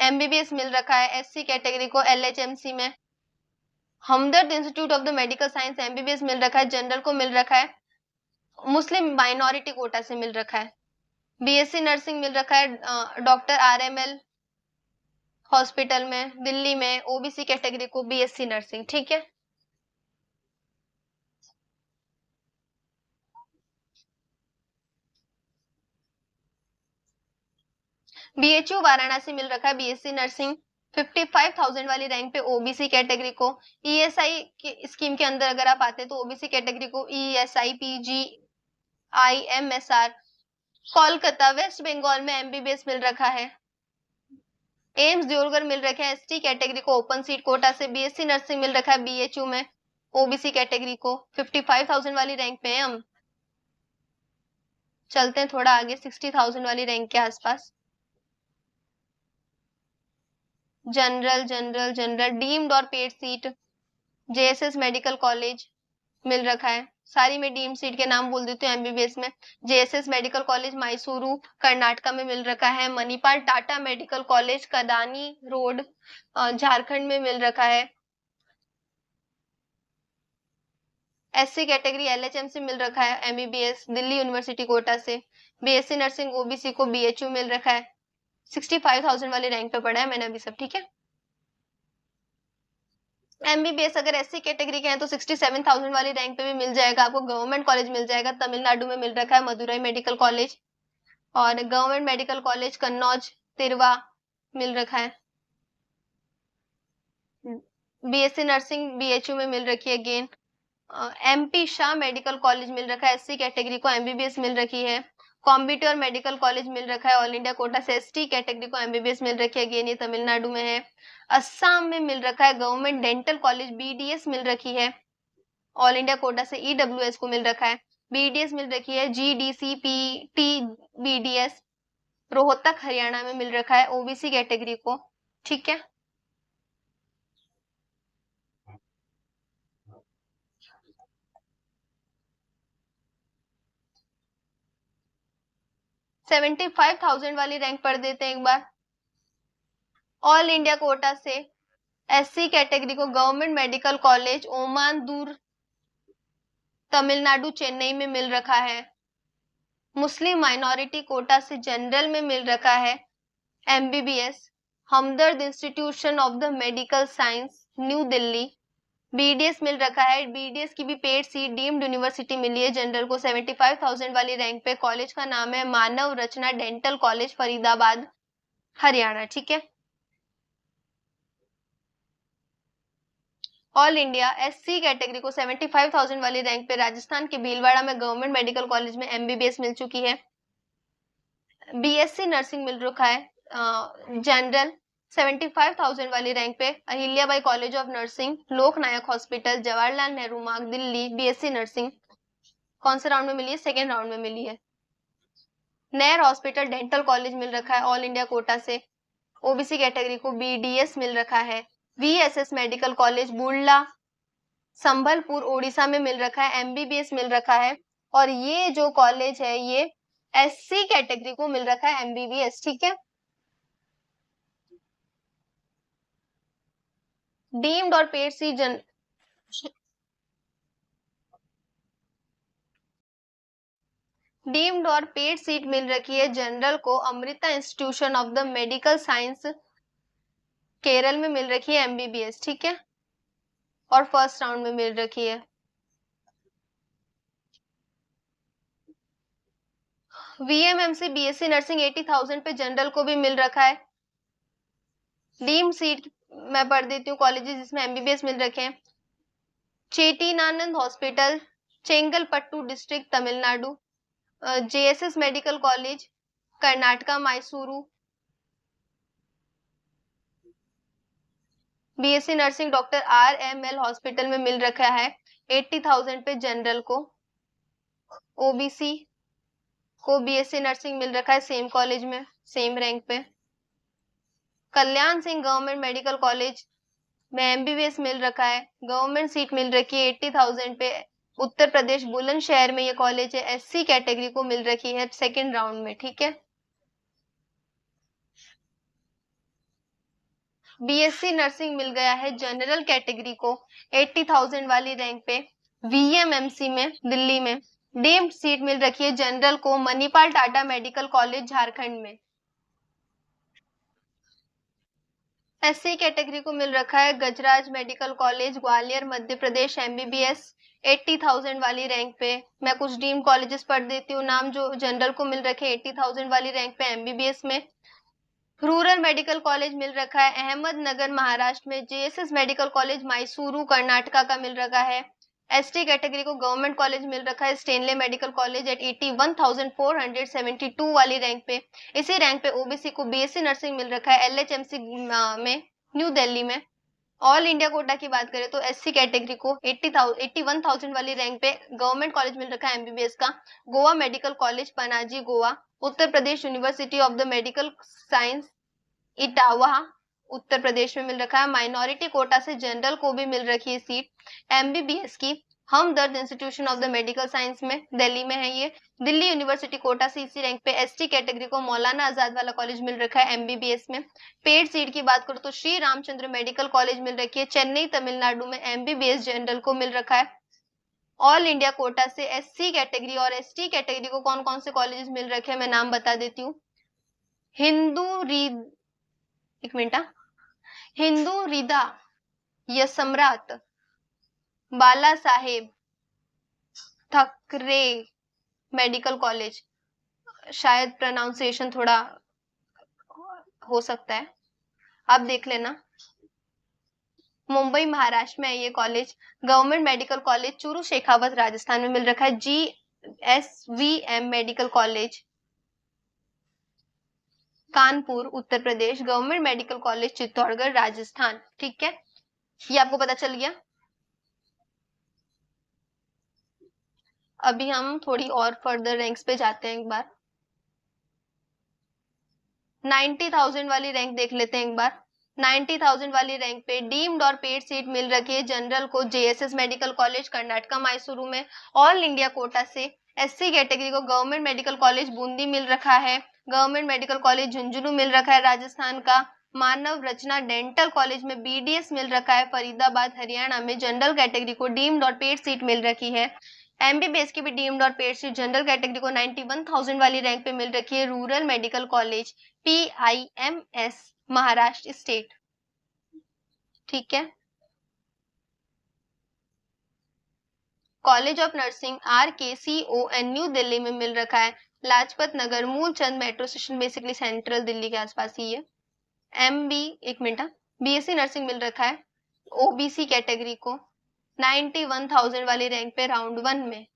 एमबीबीएस मिल रखा है SC कैटेगरी को LHMC में। Hamdard institute of the medical science MBBS मिल रखा है, जनरल को मिल रखा है। मुस्लिम माइनॉरिटी कोटा से मिल रखा है। BSc नर्सिंग मिल रखा है डॉक्टर RML हॉस्पिटल में दिल्ली में, OBC कैटेगरी को BSc नर्सिंग, ठीक है। BHU वाराणसी मिल रखा है BSc नर्सिंग 55,000 वाली रैंक पे OBC कैटेगरी को। ESI की स्कीम के अंदर अगर आप आते हैं तो OBC कैटेगरी को ESI PGI MSR। Kolkata west Bengal में एमबीबीएस मिल रखा है। एम्स दियोरगढ़ मिल रखे हैं ST कैटेगरी को ओपन सीट कोटा से। BSc नर्सिंग मिल रखा है BHU में OBC कैटेगरी को। 55,000 वाली रैंक पे हैं हम। चलते हैं थोड़ा आगे 60,000 वाली रैंक के आसपास। जनरल जनरल जनरल डीम्ड और paid seat JSS medical college मिल रखा है। सारी में डीम्ड सीट के नाम बोल देती हूँ एमबीबीएस में। JSS medical college Mysuru Karnataka में मिल रखा है। Manipal Tata medical college Kadani road Jharkhand में मिल रखा है। SC कैटेगरी LHMC मिल रखा है एमबीबीएस दिल्ली यूनिवर्सिटी कोटा से। BSc नर्सिंग OBC को BHU मिल रखा है। 65,000 वाली रैंक पे पढ़ा है मैंने अभी सब, ठीक है। एमबीबीएस अगर SC कैटेगरी के हैं तो 67,000 वाली रैंक पे भी मिल जाएगा आपको। गवर्नमेंट कॉलेज मिल जाएगा, तमिलनाडु में मिल रखा है मदुरई मेडिकल कॉलेज, और government medical college Kannauj Tirwa मिल रखा है। BSc नर्सिंग BHU में मिल रखी है again. MP Shah medical college मिल रखा है SC कैटेगरी को, MBBS मिल रखी है। कॉम्बिट्योर मेडिकल कॉलेज मिल रखा है ऑल इंडिया कोटा से, ST कैटेगरी को MBBS मिल रखी है अगेन, ये तमिलनाडु में है। असम में मिल रखा है गवर्नमेंट डेंटल कॉलेज BDS मिल रखी है ऑल इंडिया कोटा से। EWS को मिल रखा है। BDS मिल रखी है GDCPT BDS रोहतक हरियाणा में मिल रखा है OBC कैटेगरी को, ठीक है। $75,000 वाली रैंक पढ़ देते हैं एक बार। ऑल इंडिया कोटा से SC कैटेगरी को गवर्नमेंट मेडिकल कॉलेज ओमान दूर तमिलनाडु चेन्नई में मिल रखा है। मुस्लिम माइनॉरिटी कोटा से जनरल में मिल रखा है MBBS Hamdard institution of the medical science new Delhi. BDS मिल रखा है, BDS की भी पेड सीट डीम्ड यूनिवर्सिटी मिली है जनरल को 75,000 वाली रैंक पे। कॉलेज का नाम है मानव रचना डेंटल कॉलेज फरीदाबाद हरियाणा, ठीक है। ऑल इंडिया SC कैटेगरी को 75,000 वाली रैंक पे राजस्थान के भीलवाड़ा में गवर्नमेंट मेडिकल कॉलेज में MBBS मिल चुकी है। BSc नर्सिंग मिल रखा है जनरल 75,000 वाली रैंक पे Ahilyabai college of nursing Loknayak hospital Jawaharlal Nehru मार्ग दिल्ली। BSc नर्सिंग कौन से राउंड में मिली है? सेकेंड राउंड में मिली है। नेर हॉस्पिटल डेंटल कॉलेज मिल रखा है ऑल इंडिया कोटा से। OBC कैटेगरी को BDS मिल रखा है। VSS medical college Burla Sambalpur Odisha में मिल रखा है, MBBS मिल रखा है। और ये जो कॉलेज है ये SC कैटेगरी को मिल रखा है MBBS, ठीक है। डीम्ड और पेड सीट डीम्ड और पेड सीट मिल रखी है जनरल को Amrita institution of the medical science Kerala में मिल रखी है MBBS, ठीक है, और फर्स्ट राउंड में मिल रखी है। VMMC BSc नर्सिंग 80,000 पे जनरल को भी मिल रखा है। डीम्ड सीट मैं पढ़ देती हूँ कॉलेजेस जिसमें MBBS मिल रखे हैं। Chettinad hospital Chengalpattu district Tamil Nadu. JSS medical college Karnataka Mysuru. BSc nursing doctor RML hospital में मिल रखा है 80,000 पे जनरल को। OBC को BSc नर्सिंग मिल रखा है सेम कॉलेज में सेम रैंक पे। कल्याण सिंह गवर्नमेंट मेडिकल कॉलेज में एमबीबीएस मिल रखा है, गवर्नमेंट सीट मिल रखी है 80,000 पे। उत्तर प्रदेश बुलंदशहर में ये कॉलेज है, एससी कैटेगरी को मिल रखी है सेकेंड राउंड में, ठीक है। बीएससी नर्सिंग मिल गया है जनरल कैटेगरी को 80,000 वाली रैंक पे वीएमएमसी में दिल्ली में। डीम्ड सीट मिल रखी है जनरल को मणिपाल टाटा मेडिकल कॉलेज झारखंड में। एससी कैटेगरी को मिल रखा है गजराज medical college Gwalior Madhya Pradesh MBBS 80,000 वाली रैंक पे। मैं कुछ डीम्ड कॉलेजेस पढ़ देती हूँ नाम जो जनरल को मिल रखे 80,000 वाली रैंक पे एमबीबीएस में। रूरल मेडिकल कॉलेज मिल रखा है अहमदनगर महाराष्ट्र में। JSS medical college Mysuru Karnataka का मिल रखा है। एसटी कैटेगरी को गवर्नमेंट कॉलेज मिल रखा है स्टेनले मेडिकल कॉलेज एट 81,472 वाली रैंक पे। इसी रैंक पे ओबीसी को बीएससी नर्सिंग मिल रखा है एलएचएमसी में न्यू दिल्ली में। ऑल इंडिया कोटा की बात करें तो एससी कैटेगरी को 81,000 वाली रैंक पे गवर्नमेंट कॉलेज मिल रखा है एमबीबीएस का Goa medical college Panaji Goa. Uttar Pradesh university of the medical science Etawah Uttar Pradesh में मिल रखा है। माइनॉरिटी कोटा से जनरल को भी मिल रखी है सीट एमबीबीएस की Hamdard institution of the medical science में दिल्ली में है ये। दिल्ली यूनिवर्सिटी कोटा से इसी रैंक पे एसटी कैटेगरी को मौलाना आजाद वाला कॉलेज मिल रखा है एमबीबीएस में। पेड सीट की बात करूं तो श्री रामचंद्र मेडिकल कॉलेज मिल रखी है चेन्नई तमिलनाडु में एमबीबीएस जनरल को मिल रखा है। ऑल इंडिया कोटा से एससी कैटेगरी और एसटी कैटेगरी को कौन कौन से कॉलेजेस मिल रखे हैं मैं नाम बता देती हूँ। हिंदू रिदा यसम्राट बाला साहेब थकरे मेडिकल कॉलेज, शायद प्रोनाउंसिएशन थोड़ा हो सकता है, आप देख लेना। मुंबई महाराष्ट्र में है ये कॉलेज। Government medical college Churu Shekhawat Rajasthan में मिल रखा है GSVM medical college Kanpur Uttar Pradesh. Government medical college Chittorgarh Rajasthan, ठीक है, ये आपको पता चल गया। अभी हम थोड़ी और फर्दर रैंक्स पे जाते हैं एक बार। 90,000 वाली रैंक देख लेते हैं एक बार। 90,000 वाली रैंक पे डीम्ड और पेड सीट मिल रखी है जनरल को JSS medical college Karnataka Mysuru में। ऑल इंडिया कोटा से एससी कैटेगरी को गवर्नमेंट मेडिकल कॉलेज बूंदी मिल रखा है, गवर्नमेंट मेडिकल कॉलेज झुंझुनू मिल रखा है राजस्थान का। मानव रचना डेंटल कॉलेज में बीडीएस मिल रखा है फरीदाबाद हरियाणा में। जनरल कैटेगरी को डीम्ड और पेड सीट मिल रखी है। एमबीबीएस की भी डीम्ड और पेड सीट जनरल कैटेगरी को 91,000 वाली रैंक पे मिल रखी है rural medical college PIMS Maharashtra state, ठीक है। College of nursing RKCON new Delhi में मिल रखा है Lajpat Nagar Moolchand metro station, basically central Delhi के आसपास ही है। बीएससी नर्सिंग मिल रखा है ओबीसी कैटेगरी को 91,000 वाली रैंक पे राउंड 1 में।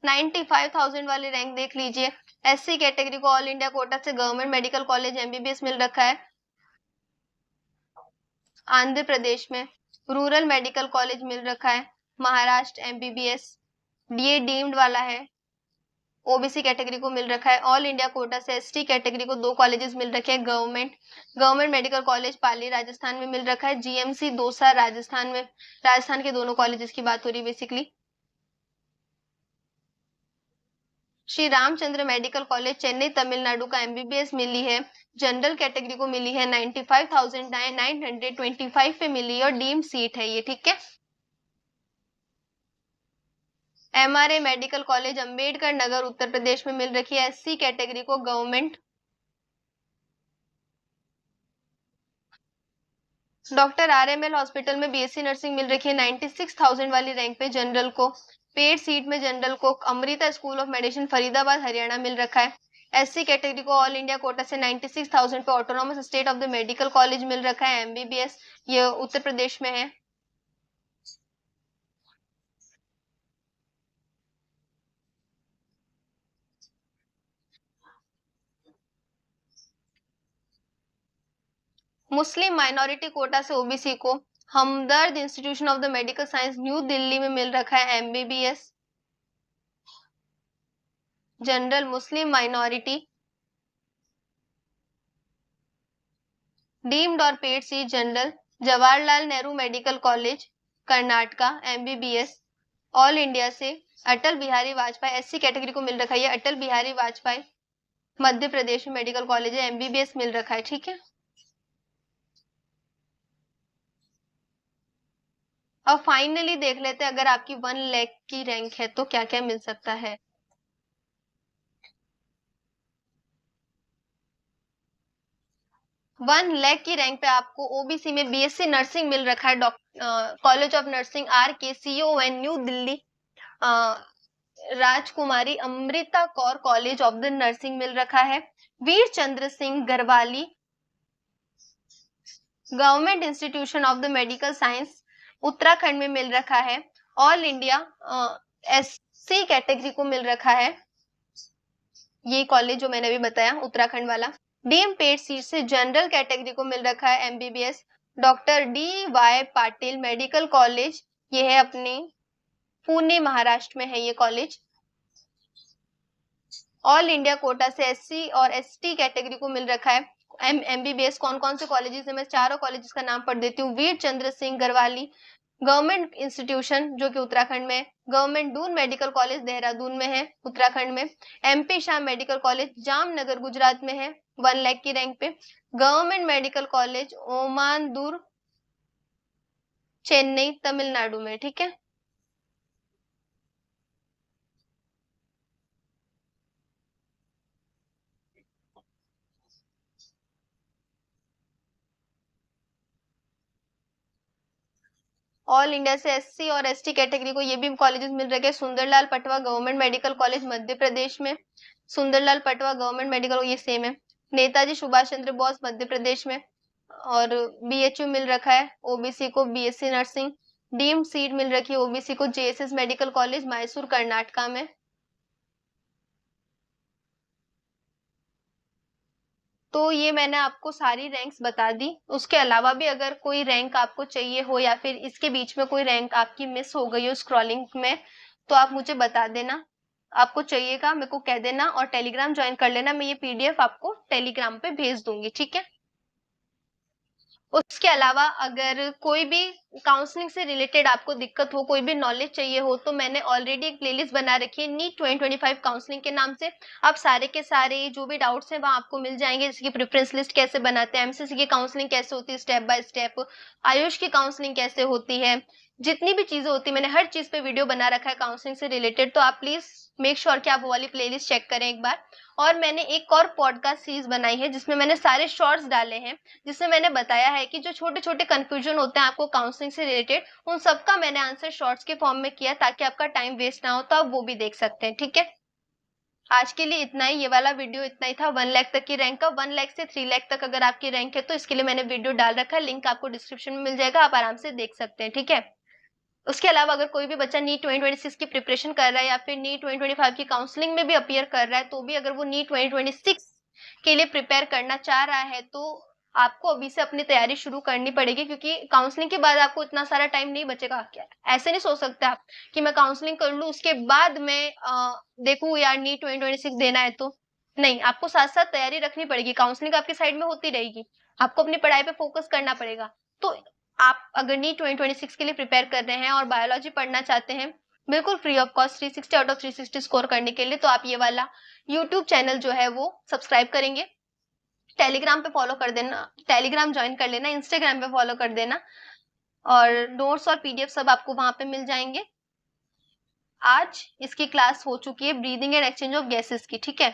$95,000 वाली रैंक देख लीजिए। एससी कैटेगरी को ऑल इंडिया कोटा से गवर्नमेंट मेडिकल कॉलेज एमबीबीएस मिल रखा है आंध्र प्रदेश में। रूरल मेडिकल कॉलेज मिल रखा है महाराष्ट्र एमबीबीएस, ये डीम्ड वाला है। ओबीसी कैटेगरी को मिल रखा है। ऑल इंडिया कोटा से एसटी कैटेगरी को 2 कॉलेजेस मिल रखे हैं गवर्नमेंट मेडिकल कॉलेज पाली राजस्थान में मिल रखा है। जीएमसी दौसा राजस्थान में, राजस्थान के दोनों कॉलेजेस की बात हो रही है basically. Shri Ramchandra medical college Chennai Tamil Nadu का एमबीबीएस मिली है। जनरल कैटेगरी को मिली है 95,925 पे मिली और डीम्ड सीट है ये, ठीक है। MRA medical college Ambedkar Nagar Uttar Pradesh में मिल रखी है एससी कैटेगरी को गवर्नमेंट। डॉक्टर आरएमएल हॉस्पिटल में बीएससी नर्सिंग मिल रखी है 96,000 वाली रैंक पे जनरल को। पेड सीट में जनरल को Amrita school of medicine Faridabad Haryana मिल रखा है। एससी कैटेगरी को ऑल इंडिया कोटा से 96,000 पे autonomous state of the medical college मिल रखा है एमबीबीएस, ये उत्तर प्रदेश में है। मुस्लिम माइनॉरिटी कोटा से ओबीसी को Hamdard institution of the medical science new Delhi में मिल रखा है MBBS. General Muslim minority deemed और paid seat general Jawaharlal Nehru medical college Karnataka MBBS all India से अटल बिहारी वाजपेयी SC कैटेगरी को मिल रखा है, अटल बिहारी वाजपेयी मध्य प्रदेश में मेडिकल कॉलेज है, MBBS मिल रखा है। ठीक है, अब फाइनली देख लेते हैं अगर आपकी 1 लाख की रैंक है तो क्या क्या मिल सकता है। 1 लाख की रैंक पे आपको OBC में BSc नर्सिंग मिल रखा है, college of nursing RKCON new Delhi. Rajkumari Amrita Kaur college of the nursing मिल रखा है। Veer Chandra Singh Garhwali government institution of the medical science Uttarakhand में मिल रखा है। ऑल इंडिया SC कैटेगरी को मिल रखा है, ये कॉलेज जो मैंने अभी बताया उत्तराखंड वाला। डीएम पेड सीट से जनरल कैटेगरी को मिल रखा है MBBS doctor DY Patil medical college, ये है अपने पुणे महाराष्ट्र में है ये कॉलेज। ऑल इंडिया कोटा से SC और ST कैटेगरी को मिल रखा है MBBS। कौन कौन से कॉलेजेस है, मैं चारों कॉलेजेस का नाम पढ़ देती हूँ। वीर चंद्र सिंह गरवाली गवर्नमेंट इंस्टीट्यूशन जो कि उत्तराखंड में, government Doon medical college Dehradun में है उत्तराखंड में, MP Shah medical college Jamnagar Gujarat में है 1 लाख की रैंक पे, government medical college Omandurar Chennai Tamil Nadu में। ठीक है, ऑल इंडिया से SC और ST कैटेगरी को ये भी कॉलेजेस मिल रहे हैं। Sunderlal Patwa government medical college Madhya Pradesh में, सुंदरलाल पटवा गवर्नमेंट मेडिकल ये सेम है। नेताजी सुभाष चंद्र बोस मध्य प्रदेश में, और BHU मिल रखा है OBC को BSc नर्सिंग। डीम सीट मिल रखी है OBC को JSS medical college Mysore Karnataka में। तो ये मैंने आपको सारी रैंक्स बता दी। उसके अलावा भी अगर कोई रैंक आपको चाहिए हो या फिर इसके बीच में कोई रैंक आपकी मिस हो गई हो स्क्रॉलिंग में, तो आप मुझे बता देना। आपको चाहिएगा मेरे को कह देना और टेलीग्राम ज्वाइन कर लेना, मैं ये PDF आपको टेलीग्राम पे भेज दूंगी। ठीक है, उसके अलावा अगर कोई भी काउंसलिंग से रिलेटेड आपको दिक्कत हो, कोई भी नॉलेज चाहिए हो, तो मैंने ऑलरेडी एक प्लेलिस्ट बना रखी है नीट 2025 काउंसलिंग के नाम से। आप सारे के सारे जो भी डाउट्स हैं वहां आपको मिल जाएंगे, जैसे कि प्रेफरेंस लिस्ट कैसे बनाते हैं, MCC की काउंसलिंग कैसे होती है स्टेप बाय स्टेप, आयुष की काउंसलिंग कैसे होती है, जितनी भी चीजें होती है मैंने हर चीज पे वीडियो बना रखा है काउंसलिंग से रिलेटेड। तो आप प्लीज मेक श्योर कि आप वो वाली प्लेलिस्ट चेक करें एक बार। और मैंने एक और पॉडकास्ट सीरीज बनाई है जिसमें मैंने सारे शॉर्ट्स डाले हैं, जिसमें मैंने बताया है कि जो छोटे छोटे कंफ्यूजन होते हैं आपको काउंसलिंग से रिलेटेड, उन सबका मैंने आंसर शॉर्ट्स के फॉर्म में किया ताकि आपका टाइम वेस्ट ना हो, तो आप वो भी देख सकते हैं। ठीक है, आज के लिए इतना ही, ये वाला वीडियो इतना ही था 1 लाख तक की रैंक का। 1 लाख से 3 लाख तक अगर आपकी रैंक है तो इसके लिए मैंने वीडियो डाल रखा है, लिंक आपको डिस्क्रिप्शन में मिल जाएगा, आप आराम से देख सकते हैं। ठीक है, उसके अलावा अगर कोई भी बच्चा नीट 2026 की प्रिपरेशन कर रहा है या फिर नीट 2025 की काउंसलिंग में भी अपीयर कर रहा है, तो भी अगर वो नीट 2026 के लिए प्रिपेयर करना चाह रहा है तो आपको अभी से अपनी तैयारी शुरू करनी पड़ेगी, क्योंकि काउंसलिंग के बाद आपको इतना सारा टाइम नहीं बचेगा। क्या ऐसे नहीं सोच सकते आप कि मैं काउंसलिंग कर लूं उसके बाद मैं देखूं यार नीट 2026 देना है, तो नहीं, आपको साथ साथ तैयारी रखनी पड़ेगी। काउंसलिंग आपकी साइड में होती रहेगी, आपको अपनी पढ़ाई पे फोकस करना पड़ेगा। तो आप अगर नीट 2026 के लिए प्रिपेयर कर रहे हैं और बायोलॉजी पढ़ना चाहते हैं बिल्कुल free of cost 360 out of 360 score करने के लिए, तो आप ये वाला यूट्यूब चैनल जो है वो सब्सक्राइब करेंगे, टेलीग्राम पे फॉलो कर देना, टेलीग्राम ज्वाइन कर लेना, इंस्टाग्राम पे फॉलो कर देना, और नोट्स और PDF सब आपको वहां पे मिल जाएंगे। आज इसकी क्लास हो चुकी है breathing and exchange of gases की। ठीक है,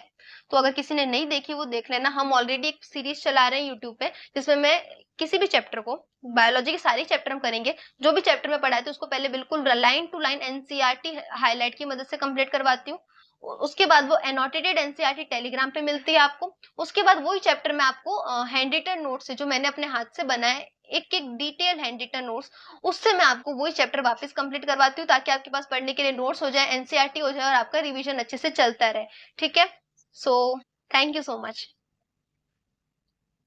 तो अगर किसी ने नहीं देखी वो देख लेना। हम ऑलरेडी एक सीरीज चला रहे हैं यूट्यूब पे जिसमें मैं किसी भी चैप्टर को, बायोलॉजी के सारे चैप्टर हम करेंगे, जो भी चैप्टर में पढ़ाए थे उसको पहले बिल्कुल line to line NCERT highlight की मदद से कंप्लीट करवाती हूँ। उसके बाद वो एनोटेटेड NCERT टेलीग्राम पे मिलती है आपको। उसके बाद वही चैप्टर में आपको हैंड रिटन नोट से, जो मैंने अपने हाथ से बनाए एक एक डिटेल हैंड रिटन नोट्स, उससे मैं आपको वही चैप्टर वापस कंप्लीट करवाती हूँ ताकि आपके पास पढ़ने के लिए नोट्स हो जाए, NCERT हो जाए और आपका रिवीजन अच्छे से चलता रहे। ठीक है, so thank you so much.